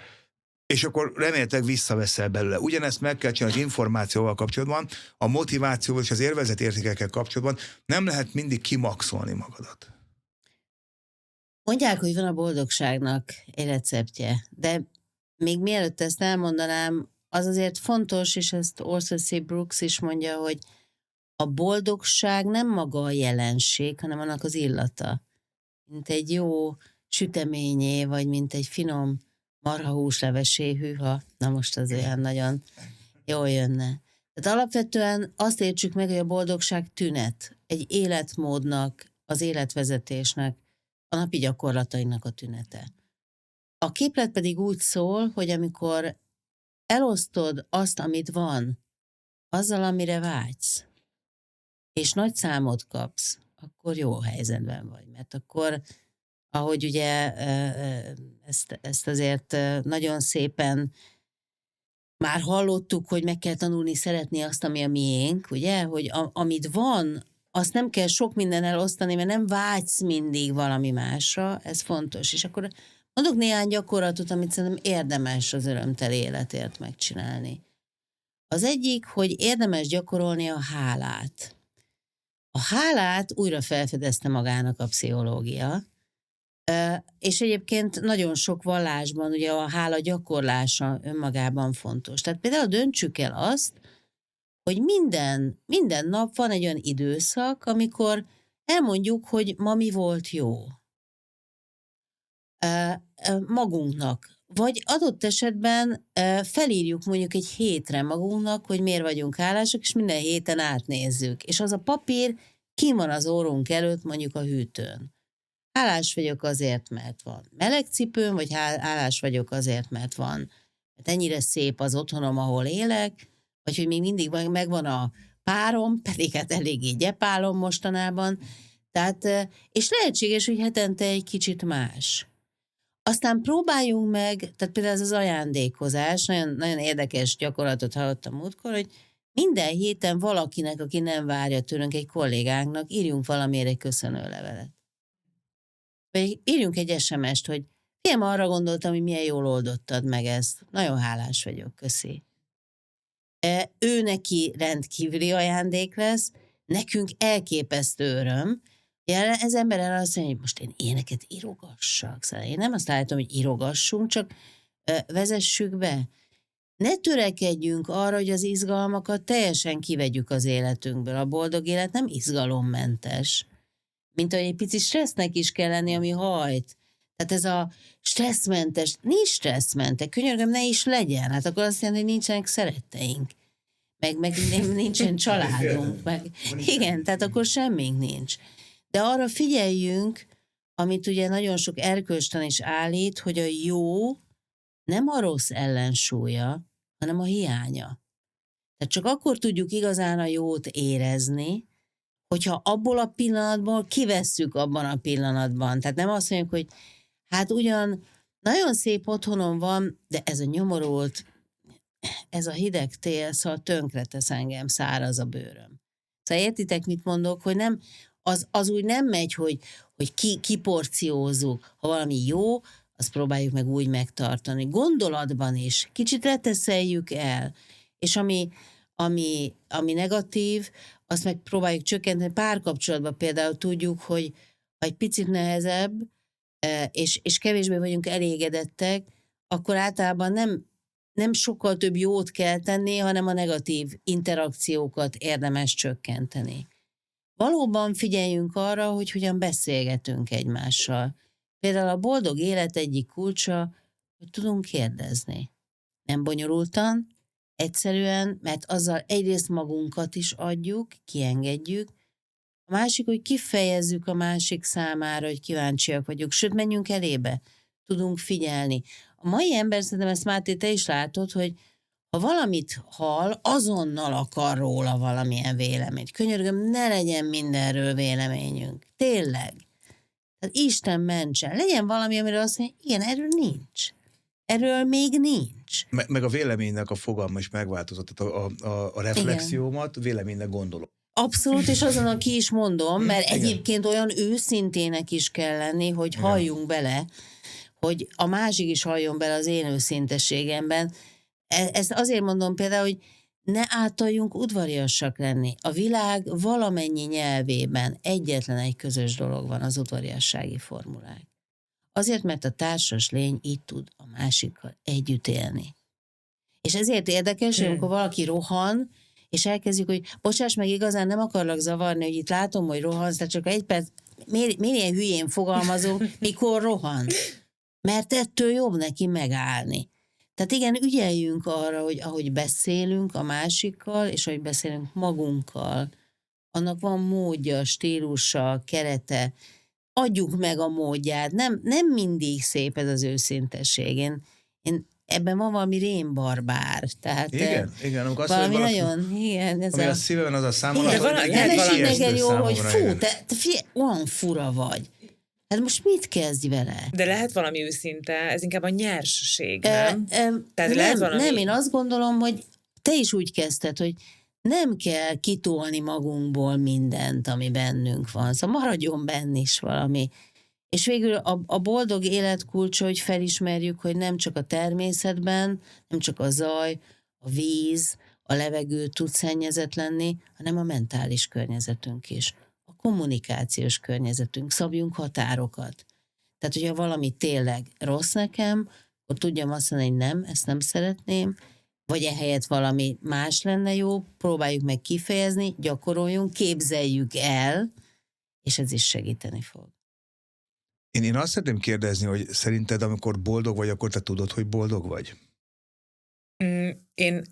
És akkor remélhetőleg visszaveszel belőle. Ugyanezt meg kell csinálni az információval kapcsolatban, a motivációval és az élvezet értékekkel kapcsolatban. Nem lehet mindig kimaxolni magadat. Mondják, hogy van a boldogságnak egy receptje, de még mielőtt ezt elmondanám, az azért fontos, és ezt Arthur C. Brooks is mondja, hogy a boldogság nem maga a jelenség, hanem annak az illata. Mint egy jó süteményé, vagy mint egy finom marhahúslevesé, hűha, na most az olyan nagyon jól jönne. Tehát alapvetően azt értsük meg, hogy a boldogság tünet, egy életmódnak, az életvezetésnek, a napi gyakorlatainak a tünete. A képlet pedig úgy szól, hogy amikor elosztod azt, amit van, azzal, amire vágysz, és nagy számot kapsz, akkor jó helyzetben vagy, mert akkor, ahogy ugye ezt azért nagyon szépen már hallottuk, hogy meg kell tanulni szeretni azt, ami a miénk, ugye, hogy amit van, azt nem kell sok minden elosztani, mert nem vágysz mindig valami másra, ez fontos. És akkor mondok néhány gyakorlatot, amit szerintem érdemes az örömteli életért megcsinálni. Az egyik, hogy érdemes gyakorolni a hálát. A hálát újra felfedezte magának a pszichológia, és egyébként nagyon sok vallásban ugye a hála gyakorlása önmagában fontos. Tehát például döntsük el azt, hogy minden nap van egy olyan időszak, amikor elmondjuk, hogy ma mi volt jó magunknak. Vagy adott esetben felírjuk mondjuk egy hétre magunknak, hogy miért vagyunk hálásak, és minden héten átnézzük. És az a papír kín van az orrunk előtt, mondjuk a hűtőn. Hálás vagyok azért, mert van meleg cipőm, vagy hálás vagyok azért, mert ennyire szép az otthonom, ahol élek, vagy hogy még mindig megvan a párom, pedig hát eléggé gyepálom mostanában. Tehát, és lehetséges, hogy hetente egy kicsit más. Aztán próbáljunk meg, tehát például ez az ajándékozás, nagyon, nagyon érdekes gyakorlatot hallottam múltkor, hogy minden héten valakinek, aki nem várja tőlünk, egy kollégánknak írjunk valamiért egy köszönőlevelet. Vagy írjunk egy SMS-t, hogy fiam, arra gondoltam, hogy milyen jól oldottad meg ezt. Nagyon hálás vagyok, köszi. Ő neki rendkívüli ajándék lesz, nekünk elképesztő öröm. Ez ember el azt mondja, hogy most én ilyeneket írogassak. Szóval én nem azt állítom, hogy írogassunk, csak vezessük be. Ne törekedjünk arra, hogy az izgalmakat teljesen kivegyük az életünkből. A boldog élet nem izgalommentes. Mint hogy egy pici stressznek is kell lenni, ami hajt. Tehát ez a stresszmentes, nincs stresszmentes, könyörgöm, ne is legyen. Hát akkor azt jelenti, hogy nincsenek szeretteink. Meg nincsen családunk. Igen, tehát akkor semmink nincs. De arra figyeljünk, amit ugye nagyon sok erkölcstan is állít, hogy a jó nem a rossz ellensúlya, hanem a hiánya. Tehát csak akkor tudjuk igazán a jót érezni, hogyha abból a pillanatból kivesszük abban a pillanatban. Tehát nem azt mondjuk, hogy hát ugyan nagyon szép otthonom van, de ez a nyomorult, ez a hideg tél, szóval tönkretesz engem, száraz a bőröm. Szóval értitek, mit mondok, hogy nem, az úgy nem megy, hogy kiporciózzuk. Ha valami jó, azt próbáljuk meg úgy megtartani. Gondolatban is. Kicsit leteszeljük el. És ami negatív, azt meg próbáljuk csökkenteni. Párkapcsolatban például tudjuk, hogy ha egy picit nehezebb, és kevésbé vagyunk elégedettek, akkor általában nem sokkal több jót kell tenni, hanem a negatív interakciókat érdemes csökkenteni. Valóban figyeljünk arra, hogy hogyan beszélgetünk egymással. Például a boldog élet egyik kulcsa, hogy tudunk kérdezni. Nem bonyolultan, egyszerűen, mert azzal egyrészt magunkat is adjuk, kiengedjük, a másik, hogy kifejezzük a másik számára, hogy kíváncsiak vagyunk, sőt, menjünk elébe, tudunk figyelni. A mai ember, szerintem ezt Máté, te is látod, hogy ha valamit hall, azonnal akar róla valamilyen véleményt. Könyörgöm, ne legyen mindenről véleményünk. Tényleg. Tehát Isten mentsen. Legyen valami, amire azt mondja, igen, erről nincs. Erről még nincs. Meg a véleménynek a fogalma is megváltozott. Tehát a reflexiómat véleménynek gondolom. Abszolút, és azon ki is mondom, mert egyébként olyan őszintének is kell lenni, hogy halljunk bele, hogy a másik is halljon bele az én őszintességemben. Ezt azért mondom például, hogy ne átaljunk udvariasak lenni. A világ valamennyi nyelvében egyetlen egy közös dolog van, az udvariassági formulák. Azért, mert a társas lény így tud a másikkal együtt élni. És ezért érdekes, hogy amikor valaki rohan, és elkezdjük, hogy bocsáss meg, igazán nem akarlak zavarni, hogy itt látom, hogy rohansz, de csak egy perc, miért ilyen hülyén fogalmazok, mikor rohan? Mert ettől jobb neki megállni. Tehát igen, ügyeljünk arra, hogy ahogy beszélünk a másikkal, és ahogy beszélünk magunkkal, annak van módja, stílusa, kerete, adjuk meg a módját. Nem mindig szép ez az őszintesség. Én ebben van valami rémbarbár. Tehát igen, amikor azt valami valaki, nagyon, igen. Ez ami a szívemen az a számolat, igen, hogy lehet ijesztő jó, hogy számomra, te olyan fura vagy. Hát most mit kezdj vele? De lehet valami őszinte, ez inkább a nyersség, nem? Tehát lehet valami... Nem, én azt gondolom, hogy te is úgy kezdted, hogy nem kell kitolni magunkból mindent, ami bennünk van. Szóval maradjon benne is valami. És végül a boldog élet kulcsa, hogy felismerjük, hogy nem csak a természetben, nem csak a zaj, a víz, a levegő tud szennyezett lenni, hanem a mentális környezetünk is. A kommunikációs környezetünk, szabjunk határokat. Tehát, hogyha valami tényleg rossz nekem, akkor tudjam azt mondani, hogy nem, ezt nem szeretném, vagy ehelyett valami más lenne jó, próbáljuk meg kifejezni, gyakoroljunk, képzeljük el, és ez is segíteni fog. Én azt szeretném kérdezni, hogy szerinted, amikor boldog vagy, akkor te tudod, hogy boldog vagy? Én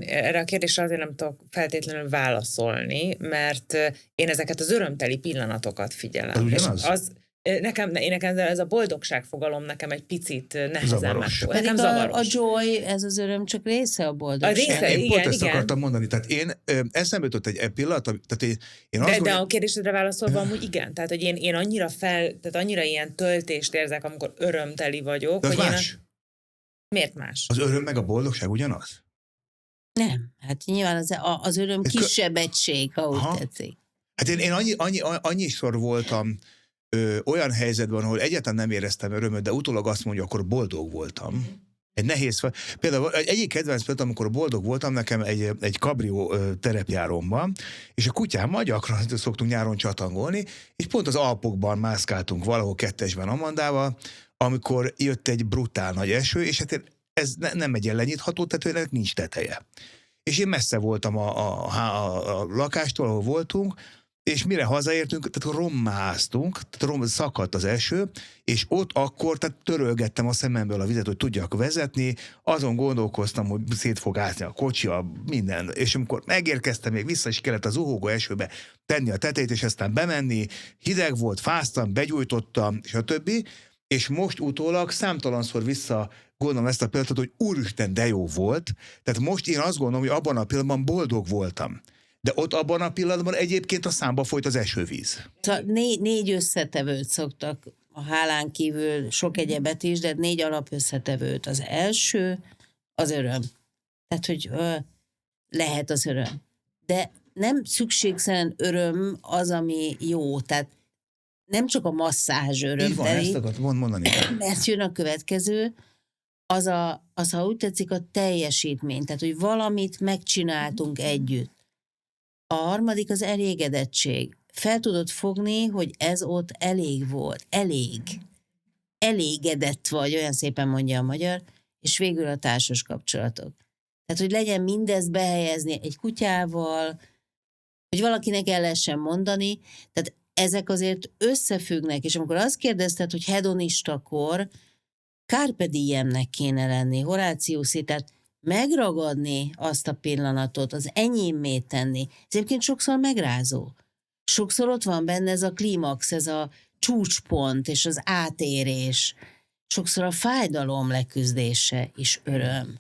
erre a kérdésre azért nem tudok feltétlenül válaszolni, mert én ezeket az örömteli pillanatokat figyelem. Az ugyanaz? Nekem ez a boldogság fogalom nekem egy picit nehezen megfog. Pedig a joy, ez az öröm csak része a boldogság. Én pont ezt akartam mondani. Tehát én eszembe jutott egy pillanat, tehát de a kérdésedre válaszolva amúgy igen. Tehát, hogy én annyira tehát annyira ilyen töltést érzek, amikor örömteli vagyok. De az hogy más. Miért más? Az öröm meg a boldogság ugyanaz? Nem. Hát nyilván az öröm kisebb egység, ha úgy tetszik. Hát én annyiszor voltam olyan helyzetben, ahol egyáltalán nem éreztem örömöt, de utólag azt mondja, akkor boldog voltam. Egy nehéz fel. Például egyik kedvenc például, amikor boldog voltam, nekem egy kabrió terepjáromban, és a kutyámmal gyakran szoktunk nyáron csatangolni, és pont az Alpokban mászkáltunk valahol kettesben Amandával, amikor jött egy brutál nagy eső, és hát ez nem egy lenyitható tetőnek, nincs teteje. És én messze voltam a lakástól, ahol voltunk, és mire hazaértünk, tehát rommáztunk, tehát szakadt az eső, és ott akkor tehát törölgettem a szememből a vizet, hogy tudjak vezetni, azon gondolkoztam, hogy szét fog ásni a kocsi, minden, és amikor megérkeztem, még vissza is kellett az zuhogó esőbe tenni a tetejét, és aztán bemenni, hideg volt, fáztam, begyújtottam, és a többi, és most utólag számtalanszor vissza gondolom ezt a pillanatot, hogy úristen, de jó volt, tehát most én azt gondolom, hogy abban a pillanatban boldog voltam. De ott abban a pillanatban egyébként a számba folyt az esővíz. Négy összetevőt szoktak a hálán kívül, sok egyebet is, de 4 alapösszetevőt. Az első az öröm. Tehát, hogy lehet az öröm. De nem szükségszerűen öröm az, ami jó. Tehát nem csak a masszázs örömteli. Így van, ezt akartam mondani. Mert jön a következő, az, ha úgy tetszik, a teljesítmény, tehát hogy valamit megcsináltunk együtt. A harmadik az elégedettség. Fel tudod fogni, hogy ez ott elég volt. Elégedett vagy, olyan szépen mondja a magyar, és végül a társas kapcsolatok. Tehát, hogy legyen mindezt behelyezni egy kutyával, hogy valakinek el lehessen mondani, tehát ezek azért összefüggnek, és amikor azt kérdezted, hogy hedonistakor carpe diemnek kéne lenni, Horáciuszi, tehát megragadni azt a pillanatot, az enyémmé tenni. Ez egyébként sokszor megrázó. Sokszor ott van benne ez a klímax, ez a csúcspont és az átérés. Sokszor a fájdalom leküzdése is öröm.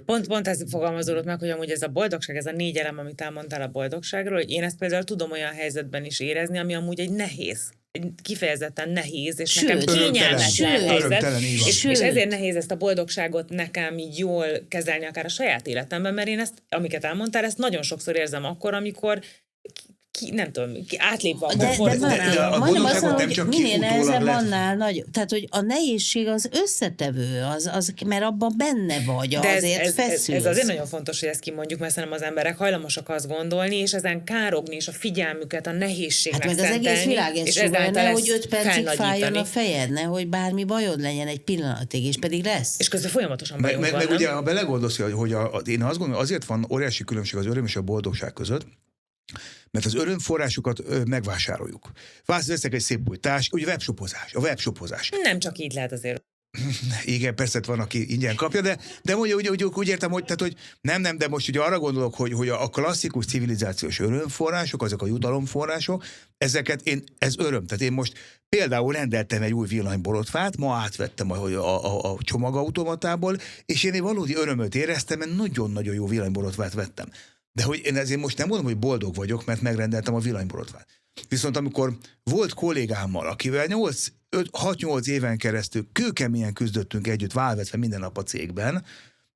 Pont ez fogalmazódott meg, hogy amúgy ez a boldogság, ez a 4 elem, amit elmondtál a boldogságról, hogy én ezt például tudom olyan helyzetben is érezni, ami amúgy egy nehéz, egy kifejezetten nehéz, és nekem kényelmetlen helyzet. És ezért nehéz ezt a boldogságot nekem így jól kezelni akár a saját életemben, mert én ezt, amiket elmondtál, ezt nagyon sokszor érzem akkor, amikor nem tudom, átlépve a komfortzónán. Majdnem azt mondom, hogy minél nehezebb, annál nagyobb. Tehát, hogy a nehézség az összetevő, mert abban benne vagy, azért feszülsz. Ez azért nagyon fontos, hogy ezt kimondjuk, mert szerintem az emberek hajlamosak azt gondolni, és ezen károgni, és a figyelmüket a nehézségnek hát meg szentelni. Az egész világ ezt sugalja, hogy 5 percig fájjon a fejed, nehogy bármi bajod legyen egy pillanatig, és pedig lesz. És közben folyamatosan bajunk van, meg ugye, ha belegondolsz, hogy én azt gondolom, azért van óriási különbség az öröm és a boldogság között, mert az örömforrásokat megvásároljuk. Veszek egy szép új ugye a webshopozás. Nem csak így lehet azért. Igen, persze van, aki ingyen kapja, de úgy értem, hogy, tehát, hogy nem, de most ugye arra gondolok, hogy a klasszikus civilizációs örömforrások, azok a jutalomforrások, ez öröm. Tehát én most például rendeltem egy új villanyborotvát, ma átvettem a csomagautomatából, és én egy valódi örömöt éreztem, mert nagyon-nagyon jó villanyborotvát vettem. De hogy én ezért most nem mondom, hogy boldog vagyok, mert megrendeltem a villanyborotvát. Viszont amikor volt kollégámmal, akivel 6-8 éven keresztül kőkeményen küzdöttünk együtt, válvetve minden nap a cégben,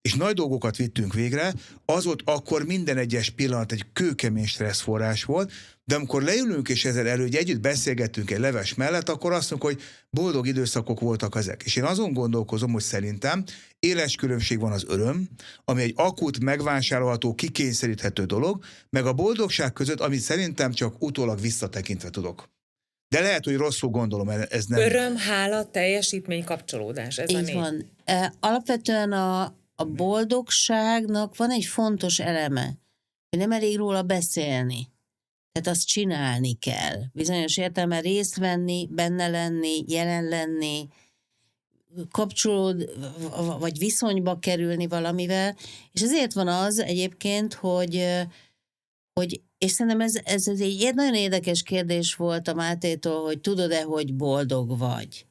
és nagy dolgokat vittünk végre, az ott akkor minden egyes pillanat egy kőkemény stresszforrás volt, de amikor leülünk és ezzel elő, hogy együtt beszélgettünk egy leves mellett, akkor azt mondjuk, hogy boldog időszakok voltak ezek. És én azon gondolkozom, hogy szerintem éles különbség van az öröm, ami egy akut, megvásárolható, kikényszeríthető dolog, meg a boldogság között, amit szerintem csak utólag visszatekintve tudok. De lehet, hogy rosszul gondolom, ez nem... Öröm, hála, teljesítmény, kapcsolódás. Ez így a 4. van. Alapvetően a boldogságnak van egy fontos eleme, hogy nem elég róla beszélni. Tehát azt csinálni kell. Bizonyos értelemben részt venni, benne lenni, jelen lenni, vagy viszonyba kerülni valamivel. És ezért van az egyébként, hogy és szerintem ez egy nagyon érdekes kérdés volt a Mátétól, hogy tudod-e, hogy boldog vagy.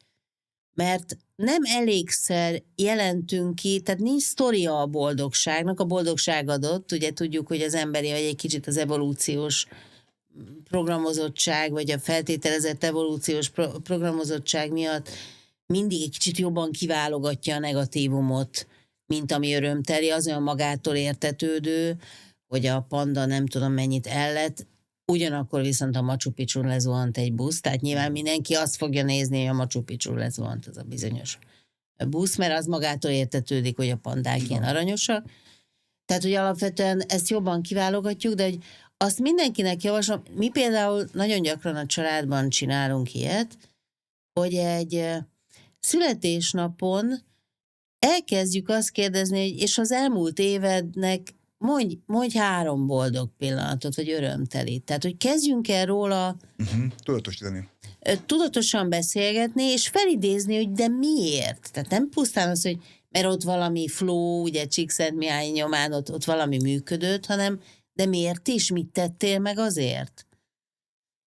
Mert nem elégszer jelentünk ki, tehát nincs sztoria a boldogságnak, a boldogság adott, ugye tudjuk, hogy az emberi, vagy egy kicsit az evolúciós programozottság, vagy a feltételezett evolúciós programozottság miatt mindig egy kicsit jobban kiválogatja a negatívumot, mint ami örömteli, az olyan magától értetődő, hogy a panda nem tudom mennyit ellett, ugyanakkor viszont a Machu Picchun lezuhant egy busz, tehát nyilván mindenki azt fogja nézni, hogy a Machu Picchun lezuhant az a bizonyos busz, mert az magától értetődik, hogy a pandák ilyen aranyosak. Tehát, hogy alapvetően ezt jobban kiválogatjuk, de hogy azt mindenkinek javaslom, mi például nagyon gyakran a családban csinálunk ilyet, hogy egy születésnapon elkezdjük azt kérdezni, hogy és az elmúlt évednek mondj 3 boldog pillanatot, vagy örömtelit. Tehát, hogy kezdjünk el róla tudatosítani. Tudatosan beszélgetni, és felidézni, hogy de miért. Tehát nem pusztán az, hogy mert ott valami flow, ugye Csíkszentmihalyi nyomán ott valami működött, hanem de miért is, mit tettél meg azért?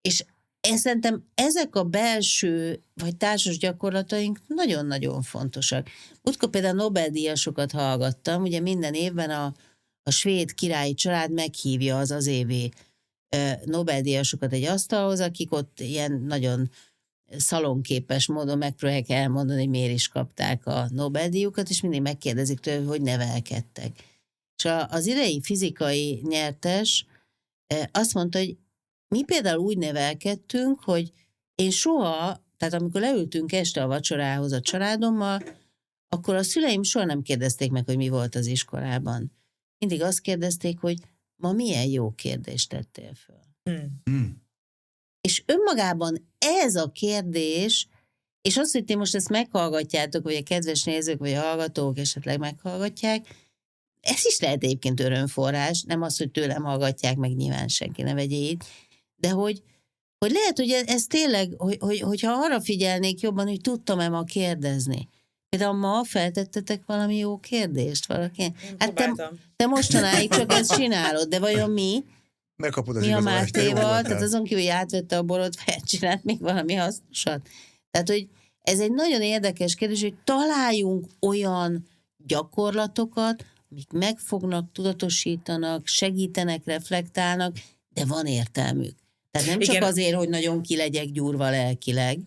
És szerintem ezek a belső vagy társas gyakorlataink nagyon-nagyon fontosak. Múltkor például Nobel-díjasokat hallgattam, ugye minden évben a svéd királyi család meghívja az évi Nobel-díjasokat egy asztalhoz, akik ott ilyen nagyon szalonképes módon megpróbálják elmondani, hogy miért is kapták a Nobel-díjukat, és mindig megkérdezik tőle, hogy nevelkedtek. És az idei fizikai nyertes azt mondta, hogy mi például úgy nevelkedtünk, hogy én soha, tehát amikor leültünk este a vacsorához a családommal, akkor a szüleim soha nem kérdezték meg, hogy mi volt az iskolában. Mindig azt kérdezték, hogy ma milyen jó kérdést tettél föl. És önmagában ez a kérdés, és az, hogy ti most ezt meghallgatjátok, vagy a kedves nézők, vagy a hallgatók esetleg meghallgatják, ez is lehet egyébként örömforrás, nem az, hogy tőlem hallgatják, meg nyilván senki ne vegye így, de hogy lehet, hogy ez tényleg, hogyha arra figyelnék jobban, hogy tudtam-e ma kérdezni. Például ma feltettetek valami jó kérdést valaki? Hát te mostanáig csak ezt csinálod, de vajon mi? Megkapod az Mi a igazolást, te jó Mátéval? voltál. Tehát azon kívül, hogy átvette a borot, felcsinált még valami hasznosat. Tehát, hogy ez egy nagyon érdekes kérdés, hogy találjunk olyan gyakorlatokat, amik megfognak, tudatosítanak, segítenek, reflektálnak, de van értelmük. Tehát nem csak azért, hogy nagyon ki legyek gyúrva lelkileg,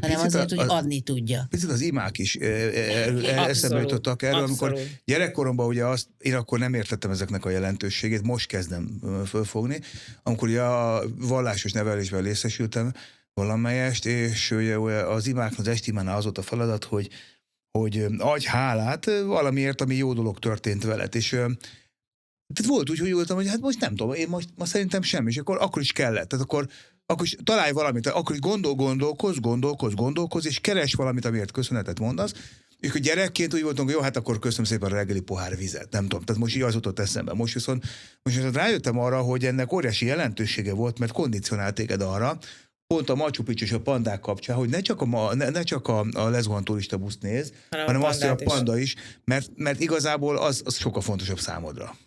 hanem azért, hogy adni tudja. Picit az imák is eszembe jutottak erről, amikor gyerekkoromban ugye én akkor nem értettem ezeknek a jelentőségét, most kezdem fölfogni, amikor ugye a vallásos nevelésben részesültem valamelyest, és ugye az imáknak, az estimánál az volt a feladat, hogy adj hálát valamiért, ami jó dolog történt veled, és tehát volt úgy, hogy voltam, hogy hát most nem tudom, én most szerintem semmi, és akkor is kellett. Tehát akkor is találj valamit, akkor is gondolkozz, és keres valamit, amiért köszönetet mondasz. És akkor gyerekként úgy voltunk, hogy jó, hát akkor köszönöm szépen a reggeli pohár vizet, nem tudom. Tehát most így az jutott eszembe. Most viszont rájöttem arra, hogy ennek óriási jelentősége volt, mert kondicionált téged arra, pont a Machu Picchu és a pandák kapcsán, hogy ne csak a lezuhan turista busz néz, hanem azt, hogy a panda is, mert igazából az sokkal fontosabb számodra.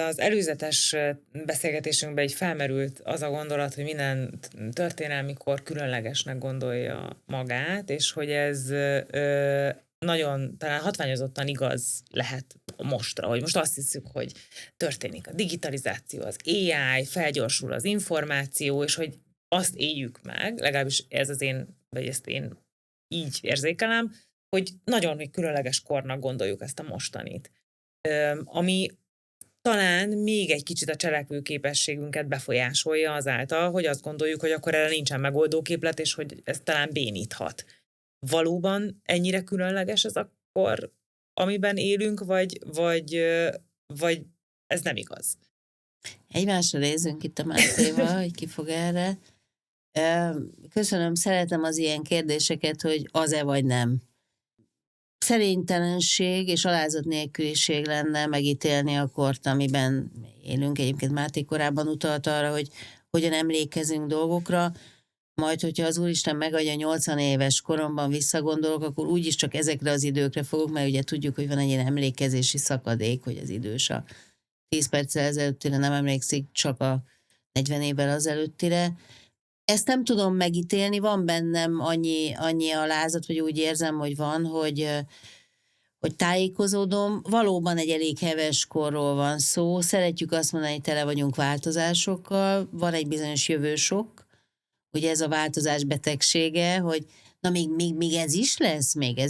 Az előzetes beszélgetésünkben így felmerült az a gondolat, hogy minden történelmikor különlegesnek gondolja magát, és hogy ez nagyon talán hatványozottan igaz lehet mostra, hogy most azt hiszük, hogy történik a digitalizáció, az AI, felgyorsul az információ, és hogy azt éljük meg, legalábbis ezt én így érzékelem, hogy nagyon különleges kornak gondoljuk ezt a mostanit. Ami talán még egy kicsit a cselekvőképességünket befolyásolja azáltal, hogy azt gondoljuk, hogy akkor erre nincsen megoldóképlet, és hogy ez talán béníthat. Valóban ennyire különleges ez a kor, amiben élünk, vagy ez nem igaz? Egymásra nézzünk itt a Mátéval, hogy ki fog erre. Köszönöm, szeretem az ilyen kérdéseket, hogy az-e vagy nem. Szerénytelenség és alázat nélküliség lenne megítélni a kort, amiben élünk. Egyébként Máté korábban utalt arra, hogy hogyan emlékezünk dolgokra, majd, hogyha az Úristen megadja 80 éves koromban visszagondolok, akkor úgyis csak ezekre az időkre fogok, mert ugye tudjuk, hogy van egy ilyen emlékezési szakadék, hogy az idős a 10 perccel ezelőttire nem emlékszik, csak a 40 évvel azelőttire. Ezt nem tudom megítélni, van bennem annyi alázat, vagy úgy érzem, hogy van, hogy tájékozódom. Valóban egy elég heves korról van szó. Szeretjük azt mondani, hogy tele vagyunk változásokkal. Van egy bizonyos jövősok, ugye ez a változás betegsége, hogy na még ez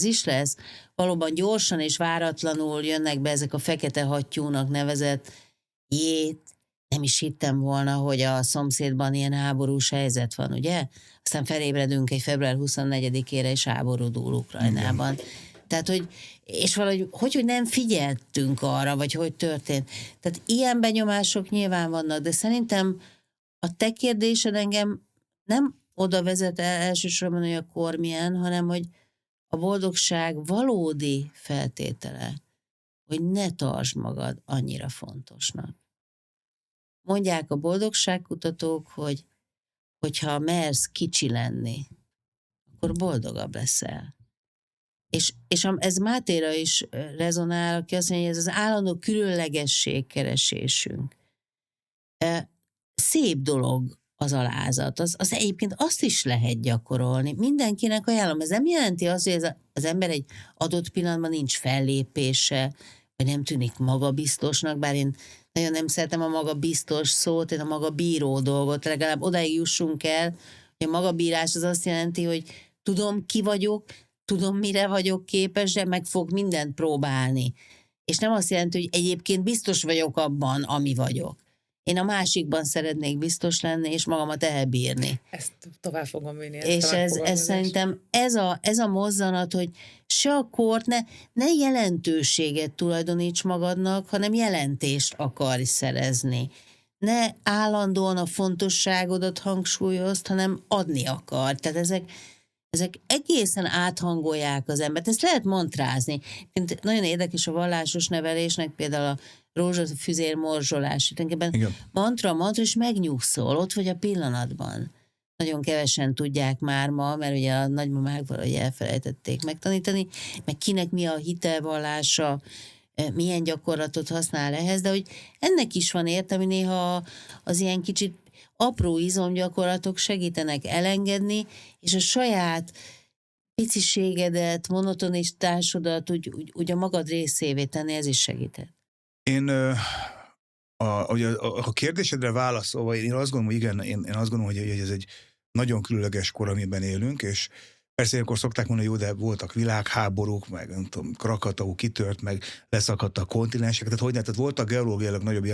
is lesz. Valóban gyorsan és váratlanul jönnek be ezek a fekete hattyúnak nevezett nem is hittem volna, hogy a szomszédban ilyen háborús helyzet van, ugye? Aztán felébredünk egy február 24-ére, és háború dúl Ukrajnában. Igen. Tehát, és valahogy, hogy nem figyeltünk arra, vagy hogy történt. Tehát ilyen benyomások nyilván vannak, de szerintem a te kérdésed engem nem oda vezet el elsősorban, hogy a kor milyen, hanem, hogy a boldogság valódi feltétele, hogy ne tartsd magad annyira fontosnak. Mondják a boldogságkutatók, hogyha mersz kicsi lenni, akkor boldogabb leszel. És ez Mátéra is rezonál, aki azt mondja, hogy ez az állandó különlegesség keresésünk. Szép dolog az alázat, az egyébként azt is lehet gyakorolni. Mindenkinek ajánlom, ez nem jelenti azt, hogy az ember egy adott pillanatban nincs fellépése, vagy nem tűnik magabiztosnak, bár én nagyon nem szeretem a magabiztos szót, én a magabíró dolgot, legalább odáig jussunk el, hogy a magabírás az azt jelenti, hogy tudom, ki vagyok, tudom, mire vagyok képes, de meg fog mindent próbálni. És nem azt jelenti, hogy egyébként biztos vagyok abban, ami vagyok. én a másikban szeretnék biztos lenni, és magamat elbírni. Ezt tovább fogom vinni. És ez szerintem ez a mozzanat, hogy se a kort ne jelentőséget tulajdoníts magadnak, hanem jelentést akarj szerezni. Ne állandóan a fontosságodat hangsúlyozd, hanem adni akar. Tehát ezek egészen áthangolják az embert. Ezt lehet mantrázni. Nagyon érdekes a vallásos nevelésnek például a rózsafüzér morzsolás. Mantra, és megnyugszol, ott vagy a pillanatban. Nagyon kevesen tudják már ma, mert ugye a nagymamák valahogy elfelejtették megtanítani, meg kinek mi a hitelvallása, milyen gyakorlatot használ ehhez, de hogy ennek is van értelme, néha az ilyen kicsit apró izomgyakorlatok segítenek elengedni, és a saját piciségedet, monotonitásodat úgy a magad részévé tenni, ez is segített. Én a kérdésedre válaszolva, én azt gondolom, hogy igen, én azt gondolom, hogy ez egy nagyon különleges kor, amiben élünk, és persze ilyenkor szokták mondani, jó, de voltak világháborúk, meg nem tudom, Krakatau kitört, meg leszakadt a kontinensek, tehát voltak geológiailag nagyobb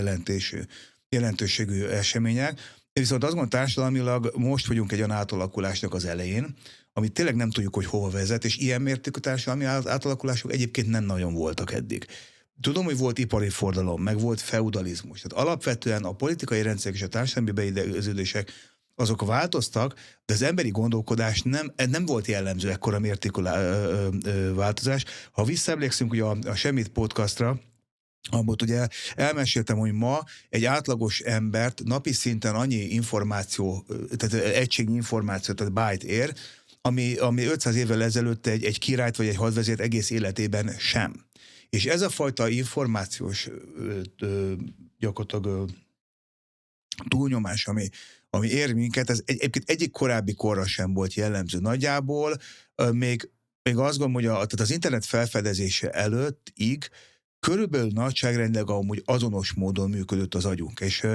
jelentőségű események, viszont azt gondolom, társadalmilag most vagyunk egy olyan átalakulásnak az elején, amit tényleg nem tudjuk, hogy hova vezet, és ilyen mértékű társadalmi átalakulások egyébként nem nagyon voltak eddig. Tudom, hogy volt ipari forradalom, meg volt feudalizmus. Tehát alapvetően a politikai rendszerek és a társadalmi beidegződések azok változtak, de az emberi gondolkodás nem volt jellemző ekkora mértékű változás. Ha visszaemlékszünk ugye a Semmit podcastra, abból ugye elmeséltem, hogy ma egy átlagos embert napi szinten annyi információ, tehát egységnyi információ, tehát byte ér, ami 500 évvel ezelőtt egy királyt vagy egy hadvezért egész életében sem. És ez a fajta információs gyakorlatilag túlnyomás, ami ér minket, ez egyik korábbi korra sem volt jellemző. Nagyjából még azt gondolom, hogy tehát az internet felfedezése előttig körülbelül nagyságrendileg amúgy azonos módon működött az agyunk. És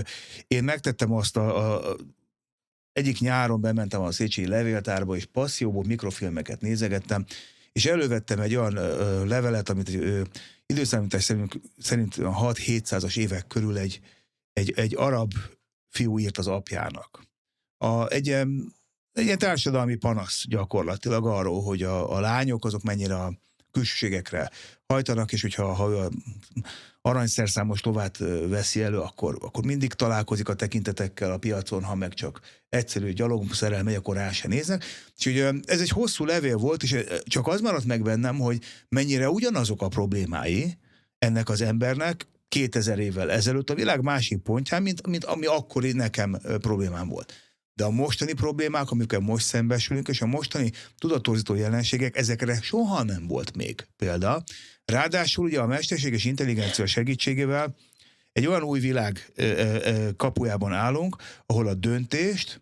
én megtettem azt egyik nyáron bementem a Széchenyi levéltárba, és passzióból mikrofilmeket nézegettem, és elővettem egy olyan levelet, amit időszámítás szerint 6-700-as évek körül egy arab fiú írt az apjának. Egy ilyen társadalmi panasz gyakorlatilag arról, hogy a lányok azok mennyire a külsőségekre hajtanak, és hogyha ő aranyszerszámos lovát veszi elő, akkor mindig találkozik a tekintetekkel a piacon, ha meg csak egyszerű gyalogszerrel megy, akkor rá se néznek. És ugye ez egy hosszú levél volt, és csak az maradt meg bennem, hogy mennyire ugyanazok a problémái ennek az embernek 2000 évvel ezelőtt a világ másik pontján, mint ami akkor nekem problémám volt. De a mostani problémák, amikkel most szembesülünk, és a mostani tudattorzító jelenségek, ezekre soha nem volt még példa. Ráadásul ugye a mesterséges intelligencia segítségével egy olyan új világ kapujában állunk, ahol a döntést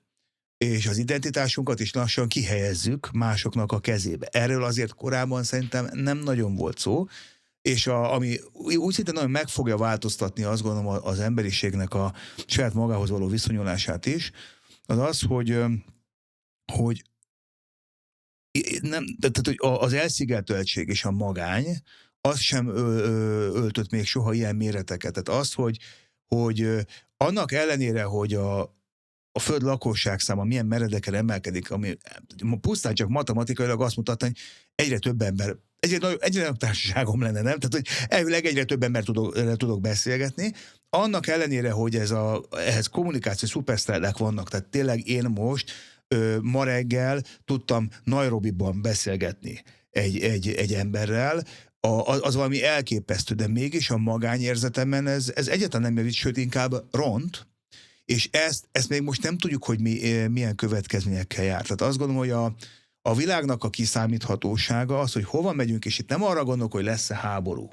és az identitásunkat is lassan kihelyezzük másoknak a kezébe. Erről azért korábban szerintem nem nagyon volt szó, és ami úgy szinte nagyon meg fogja változtatni, azt gondolom, az emberiségnek a saját magához való viszonyulását is, az, hogy az elszigeteltség és a magány, az sem öltött még soha ilyen méreteket. Tehát az, hogy annak ellenére, hogy a föld lakosság száma milyen meredeken emelkedik, ami pusztán csak matematikailag azt mutatja, hogy egyre több ember, egyre nagyobb társaságom lenne, nem? Tehát, hogy elvileg egyre több ember tudok beszélgetni. Annak ellenére, hogy ehhez kommunikációs szupersztárek vannak, tehát tényleg én most ma reggel tudtam Nairobiban beszélgetni egy emberrel, az valami elképesztő, de mégis a magányérzetemben ez egyáltalán nem javít, sőt inkább ront, és ezt még most nem tudjuk, hogy milyen következményekkel jár. Tehát azt gondolom, hogy a világnak a kiszámíthatósága az, hogy hova megyünk, és itt nem arra gondolok, hogy lesz-e háború.